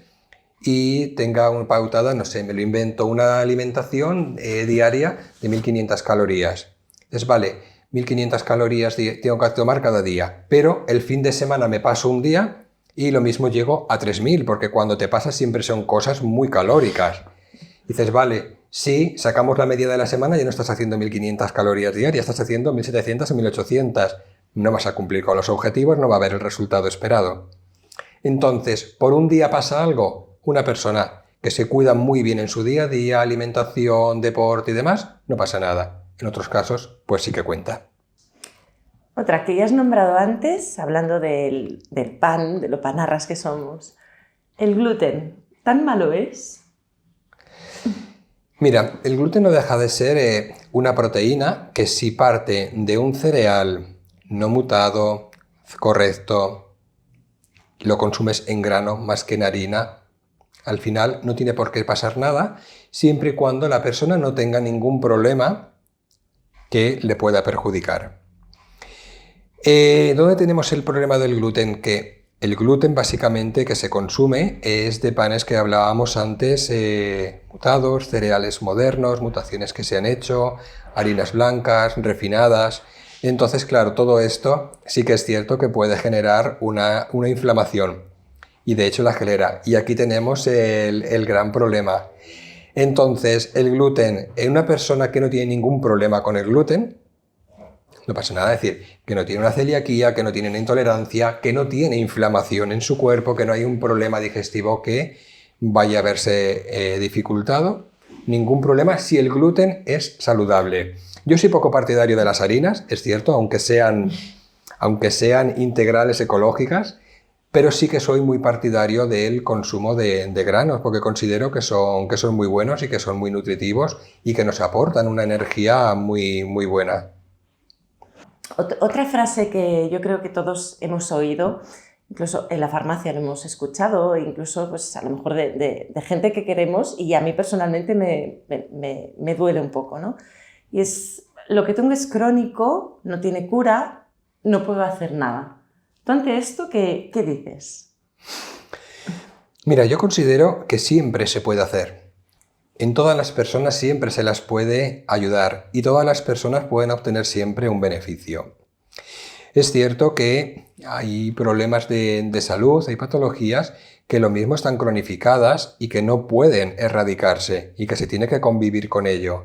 y tenga una pautada, no sé, me lo invento, una alimentación diaria de 1500 calorías. Entonces, vale, 1500 calorías tengo que tomar cada día, pero el fin de semana me paso un día y lo mismo llego a 3000, porque cuando te pasas siempre son cosas muy calóricas. Dices, vale, si sacamos la media de la semana ya no estás haciendo 1500 calorías diarias, estás haciendo 1700 o 1800. No vas a cumplir con los objetivos, no va a haber el resultado esperado. Entonces, ¿por un día pasa algo? Una persona que se cuidan muy bien en su día a día, alimentación, deporte y demás, no pasa nada. En otros casos, pues sí que cuenta. Otra que ya has nombrado antes, hablando del pan, de lo panarras que somos. El gluten, ¿tan malo es? Mira, el gluten no deja de ser una proteína que si parte de un cereal no mutado, correcto, lo consumes en grano más que en harina, al final no tiene por qué pasar nada, siempre y cuando la persona no tenga ningún problema que le pueda perjudicar. ¿Dónde tenemos el problema del gluten? Que el gluten básicamente que se consume es de panes que hablábamos antes, mutados, cereales modernos, mutaciones que se han hecho, harinas blancas, refinadas. Entonces, claro, todo esto sí que es cierto que puede generar una inflamación y de hecho la genera. Y aquí tenemos el gran problema. Entonces, el gluten en una persona que no tiene ningún problema con el gluten, no pasa nada, es decir, que no tiene una celiaquía, que no tiene una intolerancia, que no tiene inflamación en su cuerpo, que no hay un problema digestivo que vaya a verse dificultado. Ningún problema si el gluten es saludable. Yo soy poco partidario de las harinas, es cierto, aunque sean integrales ecológicas, pero sí que soy muy partidario del consumo de granos, porque considero que son muy buenos y que son muy nutritivos y que nos aportan una energía muy, muy buena. Otra frase que yo creo que todos hemos oído, incluso en la farmacia lo hemos escuchado, incluso pues, a lo mejor de gente que queremos, y a mí personalmente me duele un poco, ¿no? Y es, lo que tengo es crónico, no tiene cura, no puedo hacer nada. ¿Tú ante esto qué dices? Mira, yo considero que siempre se puede hacer. En todas las personas siempre se las puede ayudar y todas las personas pueden obtener siempre un beneficio. Es cierto que hay problemas de salud, hay patologías que lo mismo están cronificadas y que no pueden erradicarse y que se tiene que convivir con ello.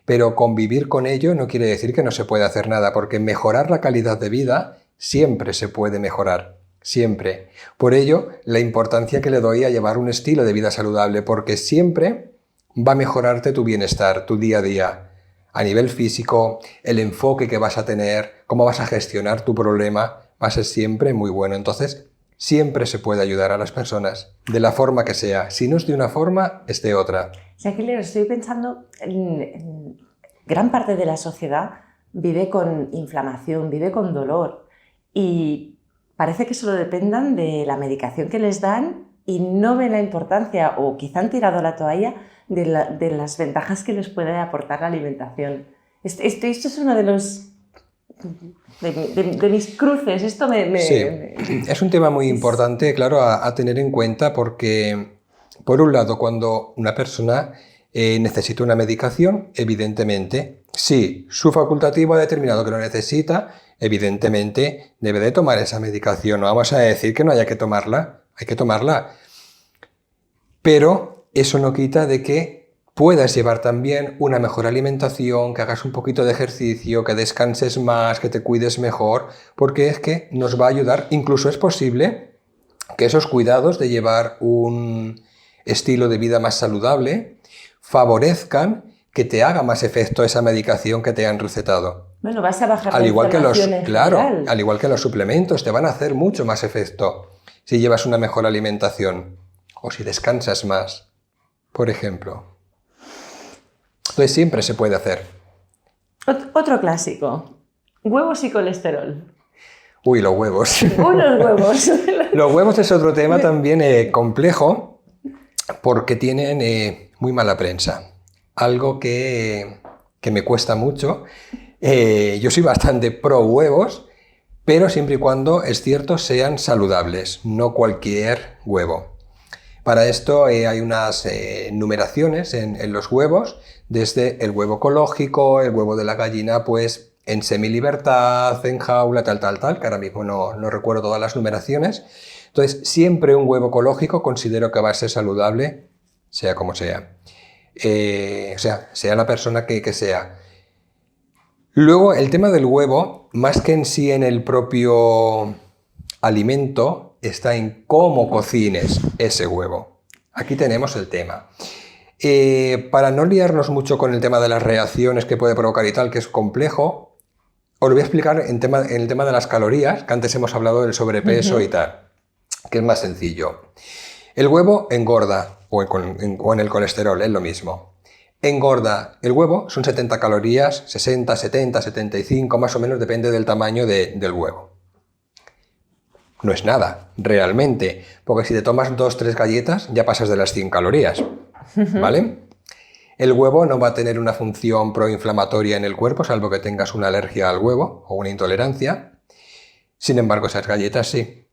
Pero convivir con ello no quiere decir que no se pueda hacer nada, porque mejorar la calidad de vida siempre se puede mejorar. Siempre. Por ello, la importancia que le doy a llevar un estilo de vida saludable, porque siempre va a mejorarte tu bienestar, tu día a día, a nivel físico, el enfoque que vas a tener, cómo vas a gestionar tu problema, va a ser siempre muy bueno. Entonces, siempre se puede ayudar a las personas, de la forma que sea. Si no es de una forma, es de otra. O sea, que estoy pensando, en gran parte de la sociedad vive con inflamación, vive con dolor y parece que solo dependan de la medicación que les dan y no ven la importancia, o quizá han tirado la toalla, de las ventajas que les puede aportar la alimentación. Esto es uno de los de mis cruces. Esto Sí, es un tema muy importante, claro, a tener en cuenta porque, por un lado, cuando una persona necesita una medicación, evidentemente, si su facultativo ha determinado que lo necesita, evidentemente debe de tomar esa medicación. No vamos a decir que no haya que tomarla, hay que tomarla. Pero eso no quita de que puedas llevar también una mejor alimentación, que hagas un poquito de ejercicio, que descanses más, que te cuides mejor, porque es que nos va a ayudar. Incluso es posible que esos cuidados de llevar un estilo de vida más saludable favorezcan que te haga más efecto esa medicación que te han recetado. Bueno, vas a bajar la al igual que los suplementos, te van a hacer mucho más efecto si llevas una mejor alimentación o si descansas más, por ejemplo. Entonces siempre se puede hacer. Otro clásico, huevos y colesterol. Uy, los huevos. Los huevos. Los huevos es otro tema también complejo porque tienen muy mala prensa. Algo que me cuesta mucho. Yo soy bastante pro huevos, pero siempre y cuando, es cierto, sean saludables, no cualquier huevo. Para esto hay unas numeraciones en los huevos, desde el huevo ecológico, el huevo de la gallina, pues en semilibertad, en jaula, tal, que ahora mismo no recuerdo todas las numeraciones. Entonces, siempre un huevo ecológico considero que va a ser saludable, sea como sea. O sea, sea la persona que sea. Luego, el tema del huevo, más que en sí en el propio alimento, está en cómo cocines ese huevo. Aquí tenemos el tema. Para no liarnos mucho con el tema de las reacciones que puede provocar y tal, que es complejo, os lo voy a explicar en el tema de las calorías, que antes hemos hablado del sobrepeso y tal, que es más sencillo. El huevo engorda, o en el colesterol, es lo mismo. Engorda el huevo, son 70 calorías, 60, 70, 75, más o menos, depende del tamaño del huevo. No es nada, realmente, porque si te tomas 2-3 galletas ya pasas de las 100 calorías, ¿vale? El huevo no va a tener una función proinflamatoria en el cuerpo, salvo que tengas una alergia al huevo o una intolerancia. Sin embargo, esas galletas sí.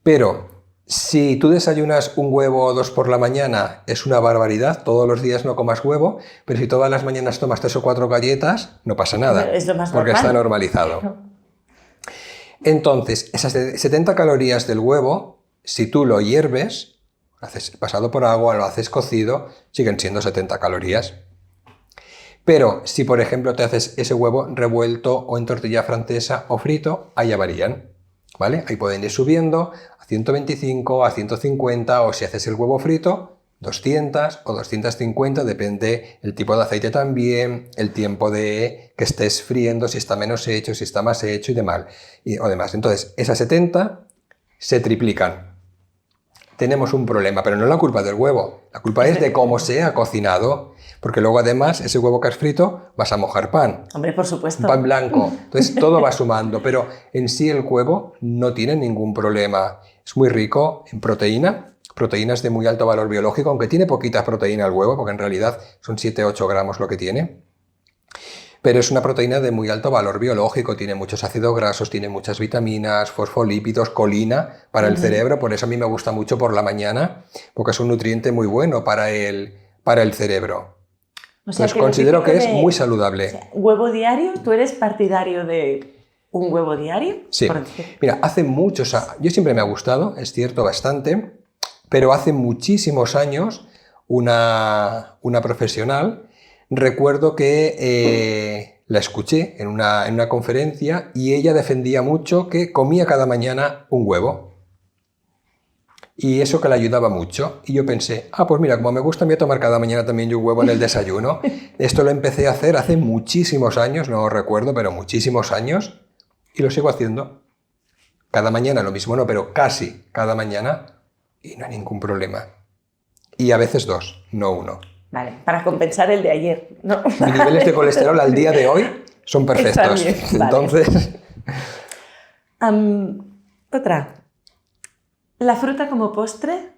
Pero si tú desayunas un huevo o 2 por la mañana, es una barbaridad, todos los días no comas huevo, pero si todas las mañanas tomas 3 o 4 galletas, no pasa nada, es lo más porque normal. está normalizado. Entonces, esas 70 calorías del huevo, si tú lo hierves, haces pasado por agua, lo haces cocido, siguen siendo 70 calorías. Pero si, por ejemplo, te haces ese huevo revuelto o en tortilla francesa o frito, ahí ya varían, ¿vale? Ahí pueden ir subiendo a 125, a 150, o si haces el huevo frito, 200 o 250, depende el tipo de aceite también, el tiempo de que estés friendo, si está menos hecho, si está más hecho y demás. Entonces, esas 70 se triplican. Tenemos un problema, pero no es la culpa del huevo, la culpa es de cómo se ha cocinado, porque luego además ese huevo que has frito vas a mojar pan. Hombre, por supuesto. Pan blanco, entonces todo va sumando, pero en sí el huevo no tiene ningún problema. Es muy rico en proteínas de muy alto valor biológico, aunque tiene poquita proteína el huevo, porque en realidad son 7-8 gramos lo que tiene. Pero es una proteína de muy alto valor biológico, tiene muchos ácidos grasos, tiene muchas vitaminas, fosfolípidos, colina para el cerebro, por eso a mí me gusta mucho por la mañana, porque es un nutriente muy bueno para el cerebro. O sea, pues considero que es muy saludable. O sea, ¿huevo diario? ¿Tú eres partidario de un huevo diario? Sí. Mira, hace muchos años, yo siempre me ha gustado, es cierto, bastante, pero hace muchísimos años una profesional, recuerdo que la escuché en una conferencia y ella defendía mucho que comía cada mañana un huevo. Y eso que le ayudaba mucho. Y yo pensé, pues mira, como me gusta a mí tomar cada mañana también yo un huevo en el desayuno, esto lo empecé a hacer hace muchísimos años, no recuerdo, pero muchísimos años, y lo sigo haciendo. Cada mañana, lo mismo no, pero casi cada mañana, y no hay ningún problema. Y a veces 2, no 1. Vale, para compensar el de ayer, ¿no? Mis niveles de colesterol al día de hoy son perfectos. Bien, entonces... Otra. La fruta como postre,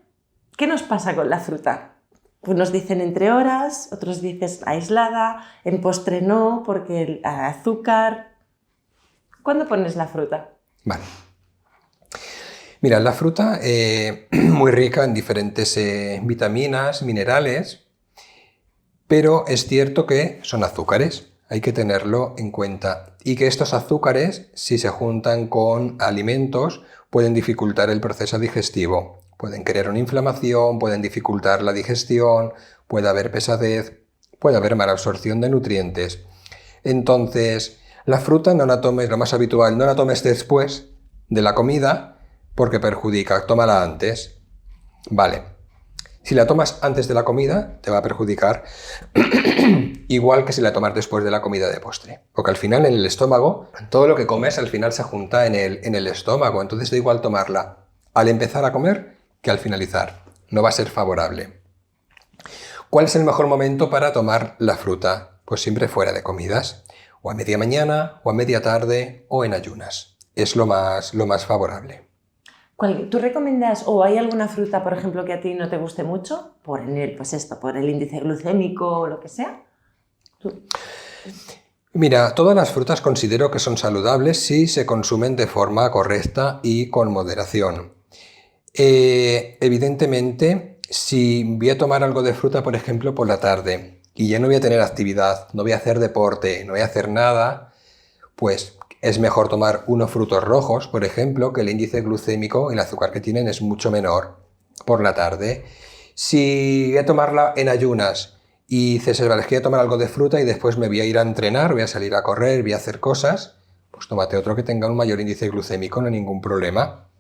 ¿qué nos pasa con la fruta? Unos dicen entre horas, otros dicen aislada, en postre no, porque el azúcar... ¿Cuándo pones la fruta? Vale. Mira, la fruta muy rica en diferentes vitaminas, minerales, pero es cierto que son azúcares, hay que tenerlo en cuenta. Y que estos azúcares, si se juntan con alimentos, pueden dificultar el proceso digestivo. Pueden crear una inflamación, pueden dificultar la digestión, puede haber pesadez, puede haber mala absorción de nutrientes. Entonces, la fruta no la tomes, lo más habitual, no la tomes después de la comida porque perjudica, tómala antes. Vale. Si la tomas antes de la comida, te va a perjudicar igual que si la tomas después de la comida de postre. Porque al final en el estómago, todo lo que comes al final se junta en el estómago. Entonces da igual tomarla al empezar a comer que al finalizar. No va a ser favorable. ¿Cuál es el mejor momento para tomar la fruta? Pues siempre fuera de comidas. O a media mañana, o a media tarde, o en ayunas. Es lo más favorable. ¿Tú recomiendas o hay alguna fruta, por ejemplo, que a ti no te guste mucho? Por el índice glucémico o lo que sea. Mira, todas las frutas considero que son saludables si se consumen de forma correcta y con moderación. Evidentemente, si voy a tomar algo de fruta, por ejemplo, por la tarde, y ya no voy a tener actividad, no voy a hacer deporte, no voy a hacer nada, pues es mejor tomar unos frutos rojos, por ejemplo, que el índice glucémico, el azúcar que tienen es mucho menor por la tarde. Si voy a tomarla en ayunas y dices, vale, es que voy a tomar algo de fruta y después me voy a ir a entrenar, voy a salir a correr, voy a hacer cosas, pues tómate otro que tenga un mayor índice glucémico, no hay ningún problema.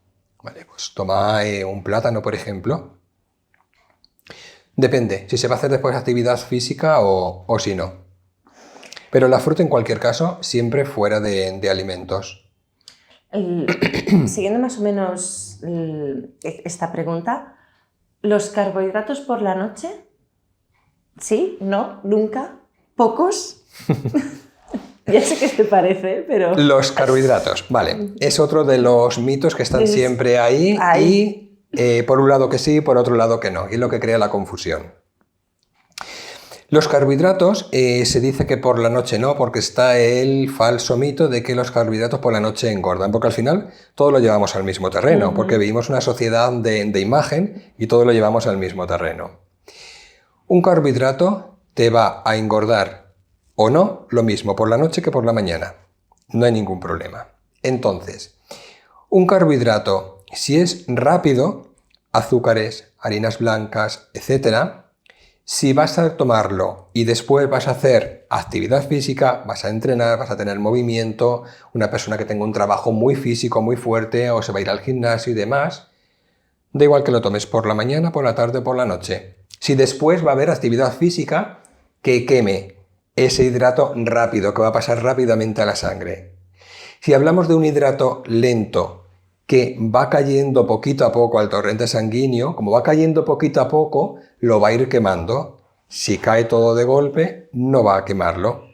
Vale, pues toma un plátano, por ejemplo. Depende, si se va a hacer después actividad física o si no. Pero la fruta en cualquier caso siempre fuera de alimentos. Siguiendo más o menos esta pregunta, ¿los carbohidratos por la noche? ¿Sí? ¿No? ¿Nunca? ¿Pocos? Ya sé qué te parece, pero... Los carbohidratos, vale. Es otro de los mitos que están siempre ahí. Y por un lado que sí, por otro lado que no. Y es lo que crea la confusión. Los carbohidratos se dice que por la noche no, porque está el falso mito de que los carbohidratos por la noche engordan, porque al final todo lo llevamos al mismo terreno, porque vivimos una sociedad de imagen y todo lo llevamos al mismo terreno. Un carbohidrato te va a engordar o no lo mismo por la noche que por la mañana. No hay ningún problema. Entonces, un carbohidrato, si es rápido, azúcares, harinas blancas, etc., si vas a tomarlo y después vas a hacer actividad física, vas a entrenar, vas a tener movimiento, una persona que tenga un trabajo muy físico, muy fuerte, o se va a ir al gimnasio y demás, da igual que lo tomes por la mañana, por la tarde o por la noche. Si después va a haber actividad física que queme ese hidrato rápido, que va a pasar rápidamente a la sangre. Si hablamos de un hidrato lento, que va cayendo poquito a poco al torrente sanguíneo, como va cayendo poquito a poco, lo va a ir quemando. Si cae todo de golpe, no va a quemarlo.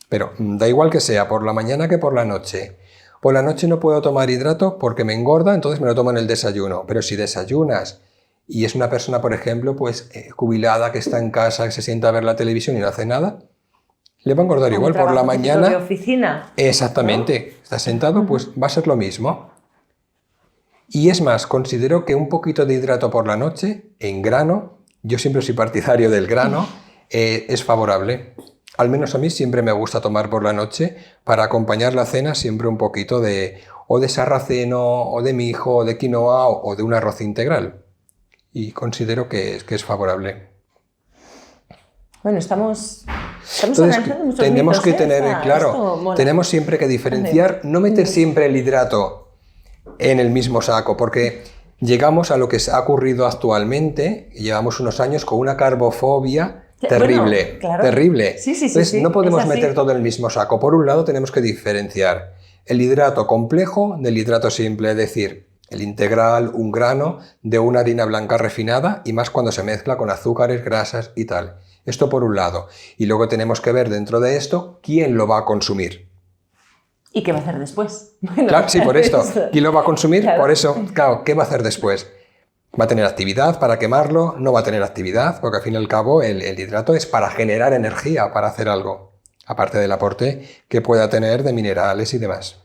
Pero da igual que sea por la mañana que por la noche. Por la noche no puedo tomar hidrato porque me engorda, entonces me lo tomo en el desayuno. Pero si desayunas y es una persona, por ejemplo, pues jubilada, que está en casa, que se sienta a ver la televisión y no hace nada, le va a engordar igual por la mañana. De oficina. Exactamente. ¿No? Estás sentado, pues va a ser lo mismo. Y es más, considero que un poquito de hidrato por la noche, en grano, yo siempre soy partidario del grano, es favorable. Al menos a mí siempre me gusta tomar por la noche para acompañar la cena siempre un poquito o de sarraceno, o de mijo, o de quinoa, o de un arroz integral. Y considero que es favorable. Bueno, estamos Entonces, analizando muchos tenemos mitos, que tener, claro, tenemos siempre que diferenciar, no meter siempre el hidrato en el mismo saco, porque llegamos a lo que ha ocurrido actualmente, y llevamos unos años con una carbofobia terrible, bueno, claro. terrible. Sí, Entonces no podemos meter todo en el mismo saco. Por un lado tenemos que diferenciar el hidrato complejo del hidrato simple, es decir, el integral, un grano de una harina blanca refinada, y más cuando se mezcla con azúcares, grasas y tal. Esto por un lado. Y luego tenemos que ver dentro de esto quién lo va a consumir. ¿Y qué va a hacer después? Bueno, claro, sí, por esto. ¿Quién lo va a consumir? Claro. Por eso, claro, ¿qué va a hacer después? ¿Va a tener actividad para quemarlo? ¿No va a tener actividad? Porque al fin y al cabo el hidrato es para generar energía, para hacer algo. Aparte del aporte que pueda tener de minerales y demás.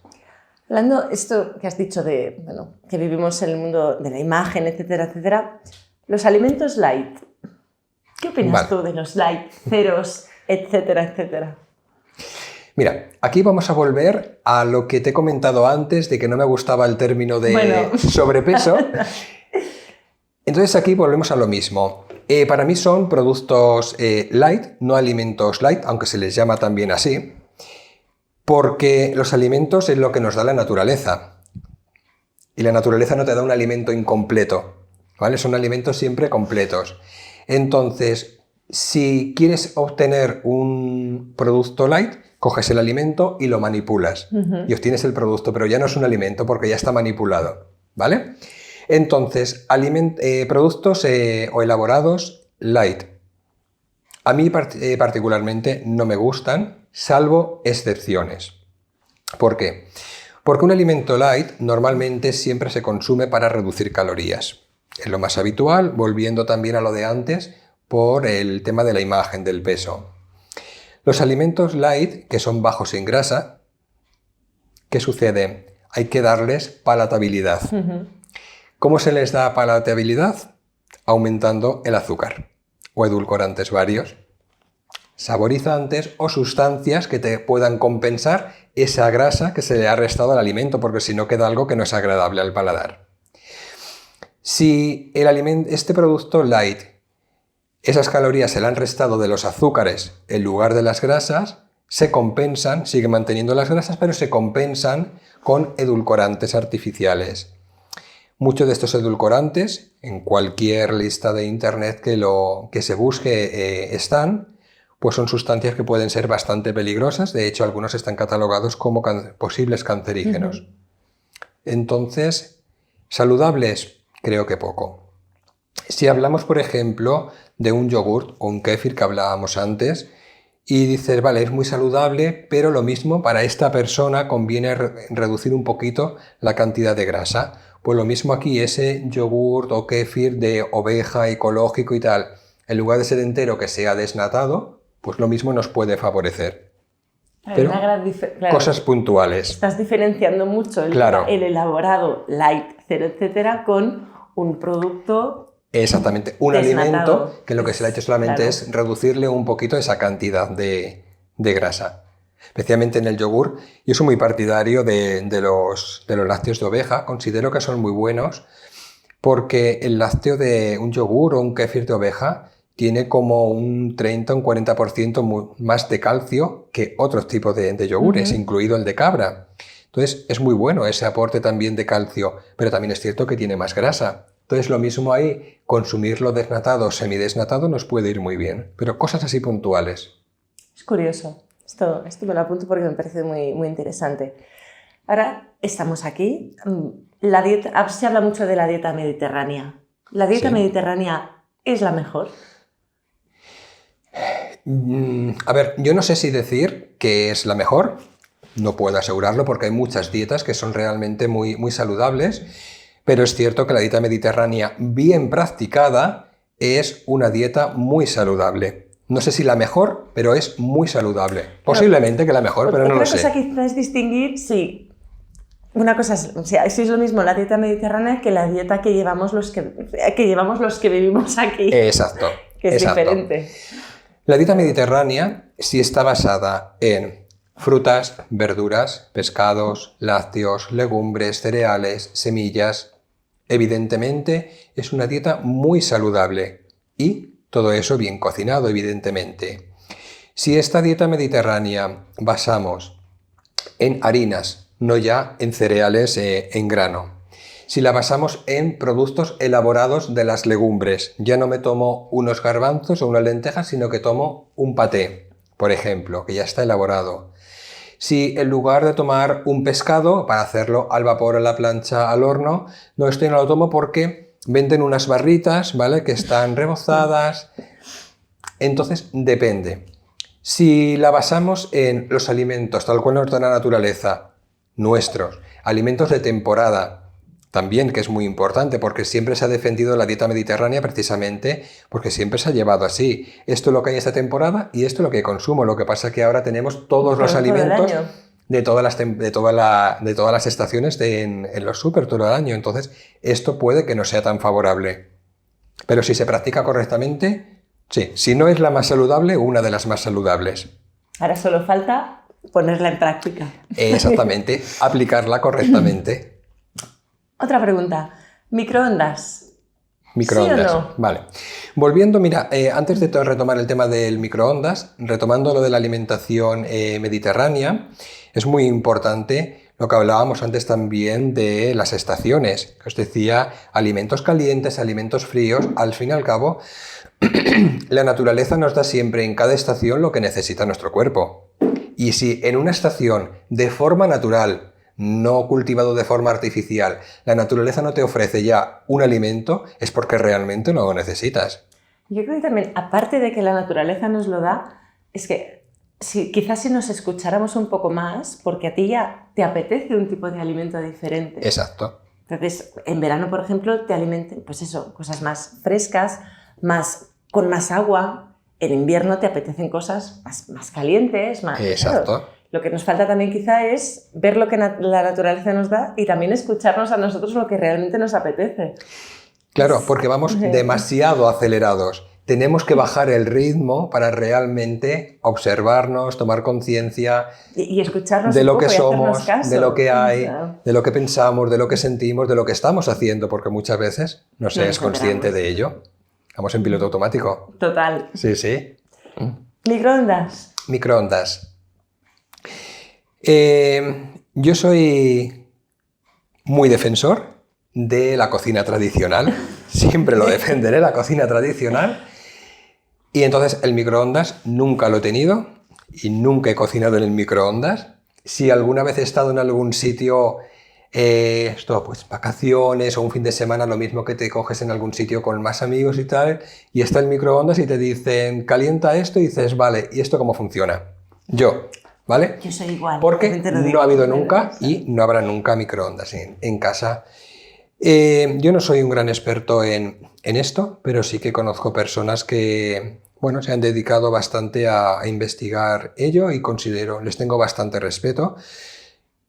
Hablando esto que has dicho de que vivimos en el mundo de la imagen, etcétera, etcétera, los alimentos light. ¿Qué opinas tú de los light, ceros, etcétera, etcétera? Mira, aquí vamos a volver a lo que te he comentado antes de que no me gustaba el término de sobrepeso. Entonces aquí volvemos a lo mismo. Para mí son productos light, no alimentos light, aunque se les llama también así, porque los alimentos es lo que nos da la naturaleza. Y la naturaleza no te da un alimento incompleto, ¿vale? Son alimentos siempre completos. Entonces, si quieres obtener un producto light, coges el alimento y lo manipulas y obtienes el producto, pero ya no es un alimento porque ya está manipulado, ¿vale? Entonces, productos o elaborados light. A mí particularmente no me gustan, salvo excepciones. ¿Por qué? Porque un alimento light normalmente siempre se consume para reducir calorías. Es lo más habitual, volviendo también a lo de antes, por el tema de la imagen, del peso. Los alimentos light, que son bajos en grasa, ¿qué sucede? Hay que darles palatabilidad. ¿Cómo se les da palatabilidad? Aumentando el azúcar o edulcorantes varios, saborizantes o sustancias que te puedan compensar esa grasa que se le ha restado al alimento, porque si no queda algo que no es agradable al paladar. Si este producto light, esas calorías se le han restado de los azúcares en lugar de las grasas, se compensan, sigue manteniendo las grasas, pero se compensan con edulcorantes artificiales. Muchos de estos edulcorantes, en cualquier lista de internet que se busque, están, pues son sustancias que pueden ser bastante peligrosas. De hecho, algunos están catalogados como posibles cancerígenos. Entonces, ¿saludables? Creo que poco. Si hablamos, por ejemplo, de un yogurt o un kéfir que hablábamos antes, y dices, vale, es muy saludable, pero lo mismo para esta persona conviene reducir un poquito la cantidad de grasa. Pues lo mismo aquí, ese yogurt o kéfir de oveja ecológico y tal, en lugar de ser entero que sea desnatado, pues lo mismo nos puede favorecer. Pero cosas puntuales. Estás diferenciando mucho el elaborado light, cero, etcétera, con un producto. Exactamente, un desnatado. Alimento que lo que se le ha hecho solamente es reducirle un poquito esa cantidad de grasa. Especialmente en el yogur. Yo soy muy partidario de los lácteos de oveja. Considero que son muy buenos porque el lácteo de un yogur o un kéfir de oveja tiene como un 30 o un 40% más de calcio que otros tipos de yogures, incluido el de cabra. Entonces es muy bueno ese aporte también de calcio, pero también es cierto que tiene más grasa. Entonces lo mismo ahí, consumirlo desnatado o semidesnatado nos puede ir muy bien, pero cosas así puntuales. Es curioso, esto me lo apunto porque me parece muy, muy interesante. Ahora estamos aquí, la dieta, se habla mucho de la dieta mediterránea. ¿La dieta mediterránea es la mejor? A ver, yo no sé si decir que es la mejor, no puedo asegurarlo porque hay muchas dietas que son realmente muy, muy saludables. Pero es cierto que la dieta mediterránea bien practicada es una dieta muy saludable. No sé si la mejor, pero es muy saludable. Posiblemente que la mejor, pero no lo sé. Otra cosa quizás es distinguir si una cosa es, o sea, si es lo mismo la dieta mediterránea que la dieta que llevamos los que vivimos aquí. Exacto. Que es diferente. La dieta mediterránea sí está basada en frutas, verduras, pescados, lácteos, legumbres, cereales, semillas. Evidentemente es una dieta muy saludable y todo eso bien cocinado, evidentemente. Si esta dieta mediterránea basamos en harinas, no ya en cereales en grano. Si la basamos en productos elaborados de las legumbres, ya no me tomo unos garbanzos o unas lentejas, sino que tomo un paté, por ejemplo, que ya está elaborado. Si en lugar de tomar un pescado para hacerlo al vapor, a la plancha, al horno, no lo tomo porque venden unas barritas, ¿vale? Que están rebozadas. Entonces, depende. Si la basamos en los alimentos tal cual nos da la naturaleza, nuestros, alimentos de temporada, también, que es muy importante, porque siempre se ha defendido la dieta mediterránea precisamente porque siempre se ha llevado así. Esto es lo que hay esta temporada y esto es lo que consumo. Lo que pasa es que ahora tenemos todos los alimentos de todas las estaciones en los súper todo el año. Entonces, esto puede que no sea tan favorable. Pero si se practica correctamente, sí. Si no es la más saludable, una de las más saludables. Ahora solo falta ponerla en práctica. Exactamente, aplicarla correctamente. Otra pregunta. ¿Microondas? Microondas, ¿Sí o no? Vale. Volviendo, mira, antes de retomar el tema del microondas, retomando lo de la alimentación mediterránea, es muy importante lo que hablábamos antes también de las estaciones, que os decía alimentos calientes, alimentos fríos. Al fin y al cabo, la naturaleza nos da siempre en cada estación lo que necesita nuestro cuerpo. Y si en una estación de forma natural, no cultivado de forma artificial, la naturaleza no te ofrece ya un alimento, es porque realmente no lo necesitas. Yo creo que también, aparte de que la naturaleza nos lo da, es que quizás si nos escucháramos un poco más, porque a ti ya te apetece un tipo de alimento diferente. Exacto. Entonces, en verano, por ejemplo, te alimenten, pues eso, cosas más frescas, con más agua. En invierno te apetecen cosas más calientes, más... Exacto. Claro. Lo que nos falta también quizá es ver lo que la naturaleza nos da y también escucharnos a nosotros lo que realmente nos apetece. Claro, porque vamos demasiado acelerados. Tenemos que bajar el ritmo para realmente observarnos, tomar conciencia y escucharnos de un lo poco que y somos, caso. de lo que hay, Claro. de lo que pensamos, de lo que sentimos, de lo que estamos haciendo, porque muchas veces no se es consciente de ello. Vamos en piloto automático. Total. Sí, sí. ¿Microondas? Microondas. Yo soy muy defensor de la cocina tradicional. Siempre lo defenderé, la cocina tradicional. Y entonces el microondas nunca lo he tenido y nunca he cocinado en el microondas. Si alguna vez he estado en algún sitio, pues vacaciones o un fin de semana, lo mismo que te coges en algún sitio con más amigos y tal, y está el microondas y te dicen, calienta esto, y dices, vale, ¿y esto cómo funciona? ¿Vale? Yo soy igual. Porque no ha habido nunca y no habrá nunca microondas en casa. Yo no soy un gran experto en esto, pero sí que conozco personas que, bueno, se han dedicado bastante a investigar ello y les tengo bastante respeto.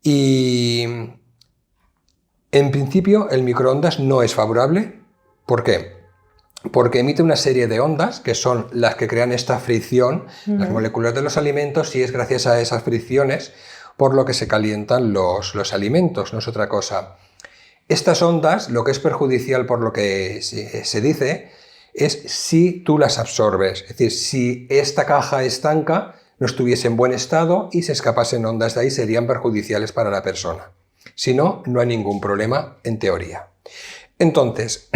Y en principio el microondas no es favorable. ¿Por qué? Porque emite una serie de ondas que son las que crean esta fricción, las moléculas de los alimentos, y es gracias a esas fricciones por lo que se calientan los alimentos, no es otra cosa. Estas ondas, lo que es perjudicial por lo que se dice, es si tú las absorbes. Es decir, si esta caja estanca no estuviese en buen estado y se escapasen ondas de ahí, serían perjudiciales para la persona. Si no, no hay ningún problema en teoría. Entonces,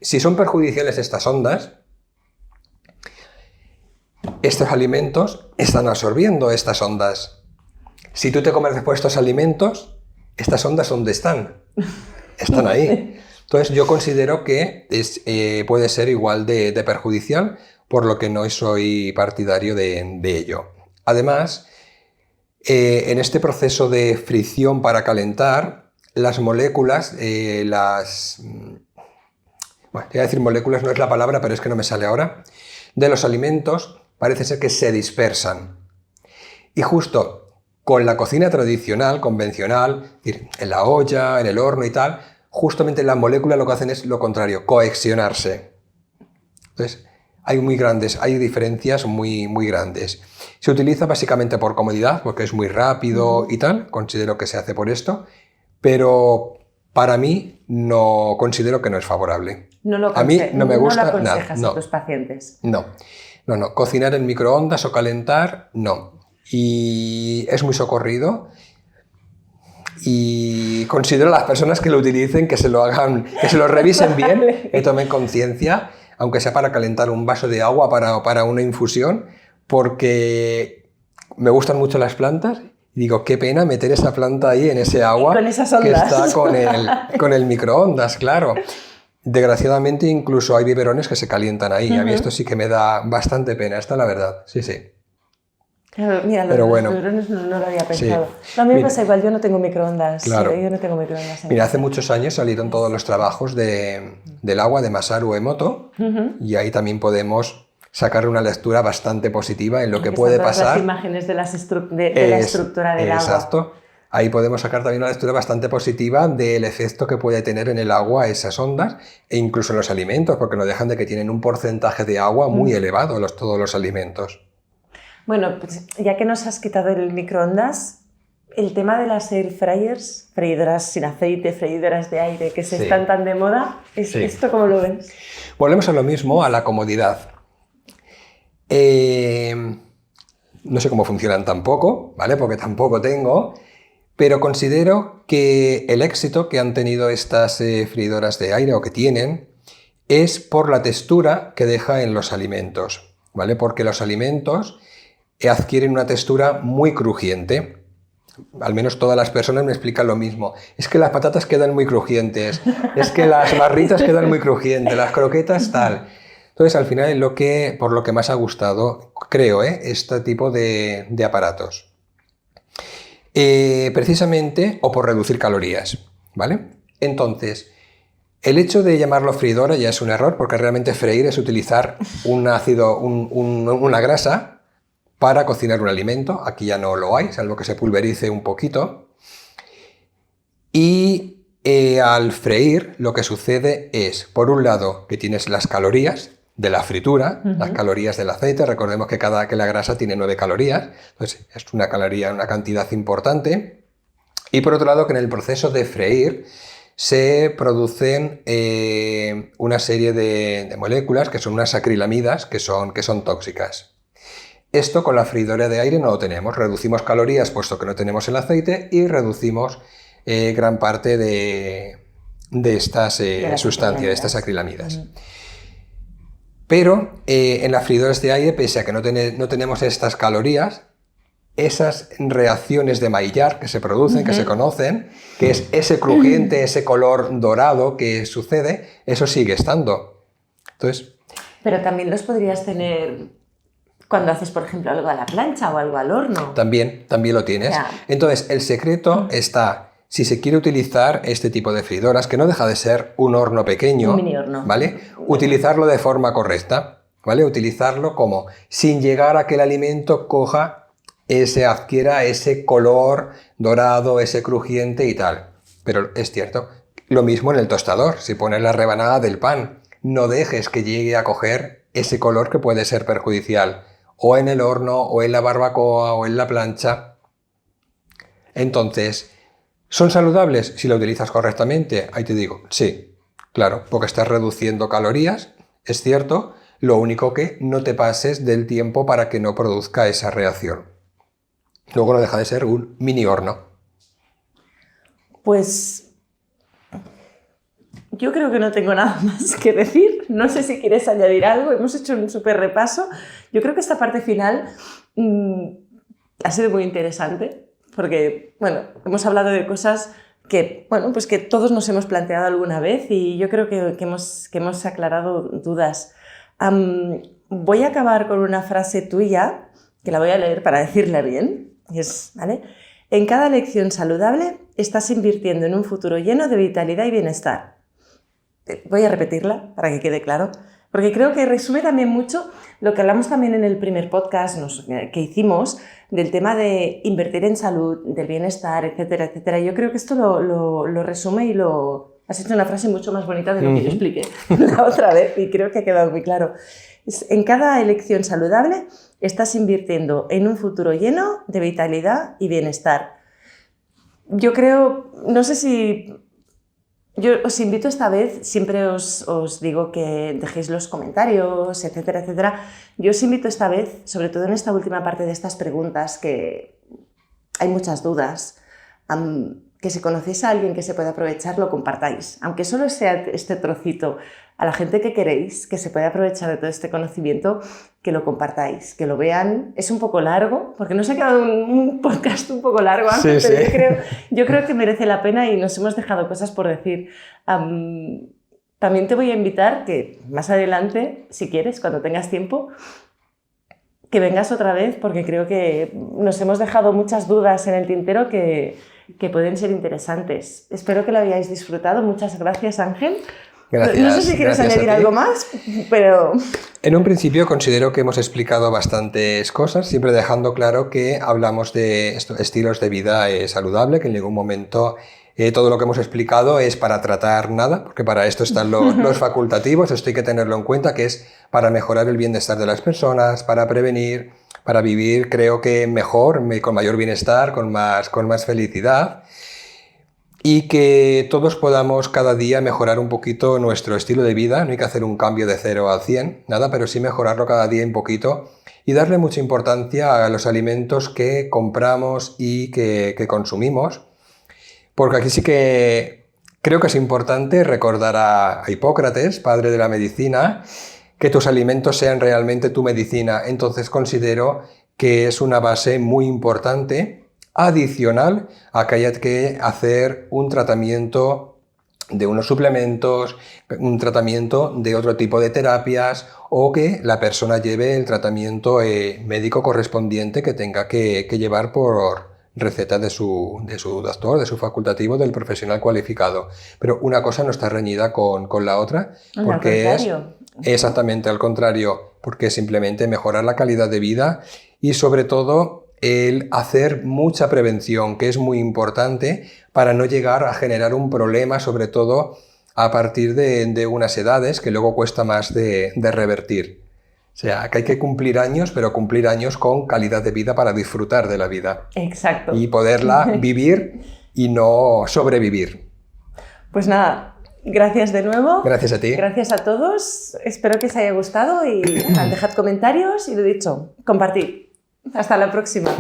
si son perjudiciales estas ondas, estos alimentos están absorbiendo estas ondas. Si tú te comes después estos alimentos, estas ondas ¿dónde están? Están ahí. Entonces yo considero que puede ser igual de perjudicial, por lo que no soy partidario de ello. Además, en este proceso de fricción para calentar, las moléculas, bueno, voy a decir moléculas, no es la palabra, pero es que no me sale ahora, de los alimentos parece ser que se dispersan. Y justo con la cocina tradicional, convencional, es decir, en la olla, en el horno y tal, justamente las moléculas lo que hacen es lo contrario, coexionarse. Entonces, hay diferencias muy grandes. Se utiliza básicamente por comodidad, porque es muy rápido y tal, considero que se hace por esto, pero para mí no considero que no es favorable. A mí no me gusta nada. ¿No lo aconsejas a tus pacientes? No. Cocinar en microondas o calentar, no. Y es muy socorrido. Y considero a las personas que lo utilicen que se lo hagan, que se lo revisen bien, que tomen conciencia, aunque sea para calentar un vaso de agua para una infusión, porque me gustan mucho las plantas. Y digo, qué pena meter esa planta ahí en ese agua con esas ondas que está con el microondas, claro. Desgraciadamente incluso hay biberones que se calientan ahí. A mí esto sí que me da bastante pena, esta es la verdad, sí. Claro, mira, los biberones no lo había pensado. Sí. A mí me pasa igual, yo no tengo microondas. Claro. Yo no tengo microondas. Mira, hace muchos años salieron todos los trabajos del agua de Masaru Emoto y ahí también podemos sacar una lectura bastante positiva en lo que puede pasar. Las imágenes de la estructura del agua. Exacto. Ahí podemos sacar también una lectura bastante positiva del efecto que puede tener en el agua esas ondas e incluso en los alimentos, porque no dejan de que tienen un porcentaje de agua muy elevado todos los alimentos. Bueno, pues ya que nos has quitado el microondas, el tema de las air fryers, freidoras sin aceite, freidoras de aire, que se están tan de moda, ¿esto cómo lo ves? Volvemos a lo mismo, a la comodidad. No sé cómo funcionan tampoco, ¿vale? Porque tampoco tengo, pero considero que el éxito que han tenido estas freidoras de aire o que tienen es por la textura que deja en los alimentos, ¿vale? Porque los alimentos adquieren una textura muy crujiente. Al menos todas las personas me explican lo mismo. Es que las patatas quedan muy crujientes, es que las barritas quedan muy crujientes, las croquetas tal. Entonces, al final es por lo que más ha gustado, creo, este tipo de aparatos. Precisamente, o por reducir calorías, ¿vale? Entonces, el hecho de llamarlo freidora ya es un error, porque realmente freír es utilizar una grasa para cocinar un alimento. Aquí ya no lo hay, salvo que se pulverice un poquito. Y al freír lo que sucede es, por un lado, que tienes las calorías de la fritura, las calorías del aceite. Recordemos que la grasa tiene 9 calorías, entonces es una cantidad importante. Y por otro lado, que en el proceso de freír se producen una serie de moléculas que son unas acrilamidas que son tóxicas. Esto con la freidora de aire no lo tenemos. Reducimos calorías puesto que no tenemos el aceite y reducimos gran parte de de estas sustancias, de estas acrilamidas. Pero en las freidoras de aire, pese a que no tenemos estas calorías, esas reacciones de Maillard que se producen, que se conocen, que es ese crujiente, ese color dorado que sucede, eso sigue estando. Entonces, pero también los podrías tener cuando haces, por ejemplo, algo a la plancha o algo al horno. También lo tienes. Ya. Entonces, el secreto está, si se quiere utilizar este tipo de freidoras, que no deja de ser un horno pequeño, un mini horno, ¿vale? Utilizarlo de forma correcta, ¿vale? Utilizarlo como sin llegar a que el alimento adquiera ese color dorado, ese crujiente y tal. Pero es cierto, lo mismo en el tostador, si pones la rebanada del pan, no dejes que llegue a coger ese color que puede ser perjudicial, o en el horno, o en la barbacoa, o en la plancha. Entonces, ¿son saludables si lo utilizas correctamente? Ahí te digo, sí, claro, porque estás reduciendo calorías, es cierto, lo único que no te pases del tiempo para que no produzca esa reacción. Luego no deja de ser un mini horno. Pues yo creo que no tengo nada más que decir. No sé si quieres añadir algo. Hemos hecho un súper repaso. Yo creo que esta parte final ha sido muy interesante porque, bueno, hemos hablado de cosas que, bueno, pues que todos nos hemos planteado alguna vez y yo creo que hemos aclarado dudas. Voy a acabar con una frase tuya que la voy a leer para decirla bien. ¿Vale? En cada elección saludable estás invirtiendo en un futuro lleno de vitalidad y bienestar. Voy a repetirla para que quede claro, porque creo que resume también mucho lo que hablamos también en el primer podcast que hicimos del tema de invertir en salud, del bienestar, etcétera, etcétera. Yo creo que esto lo resume y has hecho una frase mucho más bonita de lo que yo expliqué la otra vez y creo que ha quedado muy claro. En cada elección saludable estás invirtiendo en un futuro lleno de vitalidad y bienestar. Yo creo, no sé si... Yo os invito esta vez, siempre os digo que dejéis los comentarios, etcétera, etcétera. Yo os invito esta vez, sobre todo en esta última parte de estas preguntas, que hay muchas dudas, que si conocéis a alguien que se pueda aprovechar, lo compartáis. Aunque solo sea este trocito, a la gente que queréis, que se pueda aprovechar de todo este conocimiento, que lo compartáis, que lo vean. Es un poco largo, porque nos ha quedado un podcast un poco largo, Ángel, sí, pero sí. yo creo que merece la pena y nos hemos dejado cosas por decir. También te voy a invitar que más adelante, si quieres, cuando tengas tiempo, que vengas otra vez, porque creo que nos hemos dejado muchas dudas en el tintero que pueden ser interesantes. Espero que lo hayáis disfrutado. Muchas gracias, Ángel. Gracias, no sé si quieres añadir algo más, pero... En un principio considero que hemos explicado bastantes cosas, siempre dejando claro que hablamos de estilos de vida saludable, que en ningún momento todo lo que hemos explicado es para tratar nada, porque para esto están los facultativos, esto hay que tenerlo en cuenta, que es para mejorar el bienestar de las personas, para prevenir, para vivir, creo que mejor, con mayor bienestar, con más felicidad. Y que todos podamos cada día mejorar un poquito nuestro estilo de vida. No hay que hacer un cambio de 0 a 100, nada, pero sí mejorarlo cada día un poquito y darle mucha importancia a los alimentos que compramos y que consumimos. Porque aquí sí que creo que es importante recordar a Hipócrates, padre de la medicina, que tus alimentos sean realmente tu medicina. Entonces considero que es una base muy importante adicional a que haya que hacer un tratamiento de unos suplementos, un tratamiento de otro tipo de terapias o que la persona lleve el tratamiento médico correspondiente que tenga que llevar por receta de su doctor, de su facultativo, del profesional cualificado. Pero una cosa no está reñida con la otra, porque es exactamente al contrario, porque es simplemente mejorar la calidad de vida y sobre todo el hacer mucha prevención, que es muy importante para no llegar a generar un problema, sobre todo a partir de unas edades que luego cuesta más de revertir. O sea, que hay que cumplir años, pero cumplir años con calidad de vida para disfrutar de la vida. Exacto. Y poderla vivir y no sobrevivir. Pues nada, gracias de nuevo. Gracias a ti. Gracias a todos. Espero que os haya gustado y dejad comentarios y lo dicho, compartid. Hasta la próxima.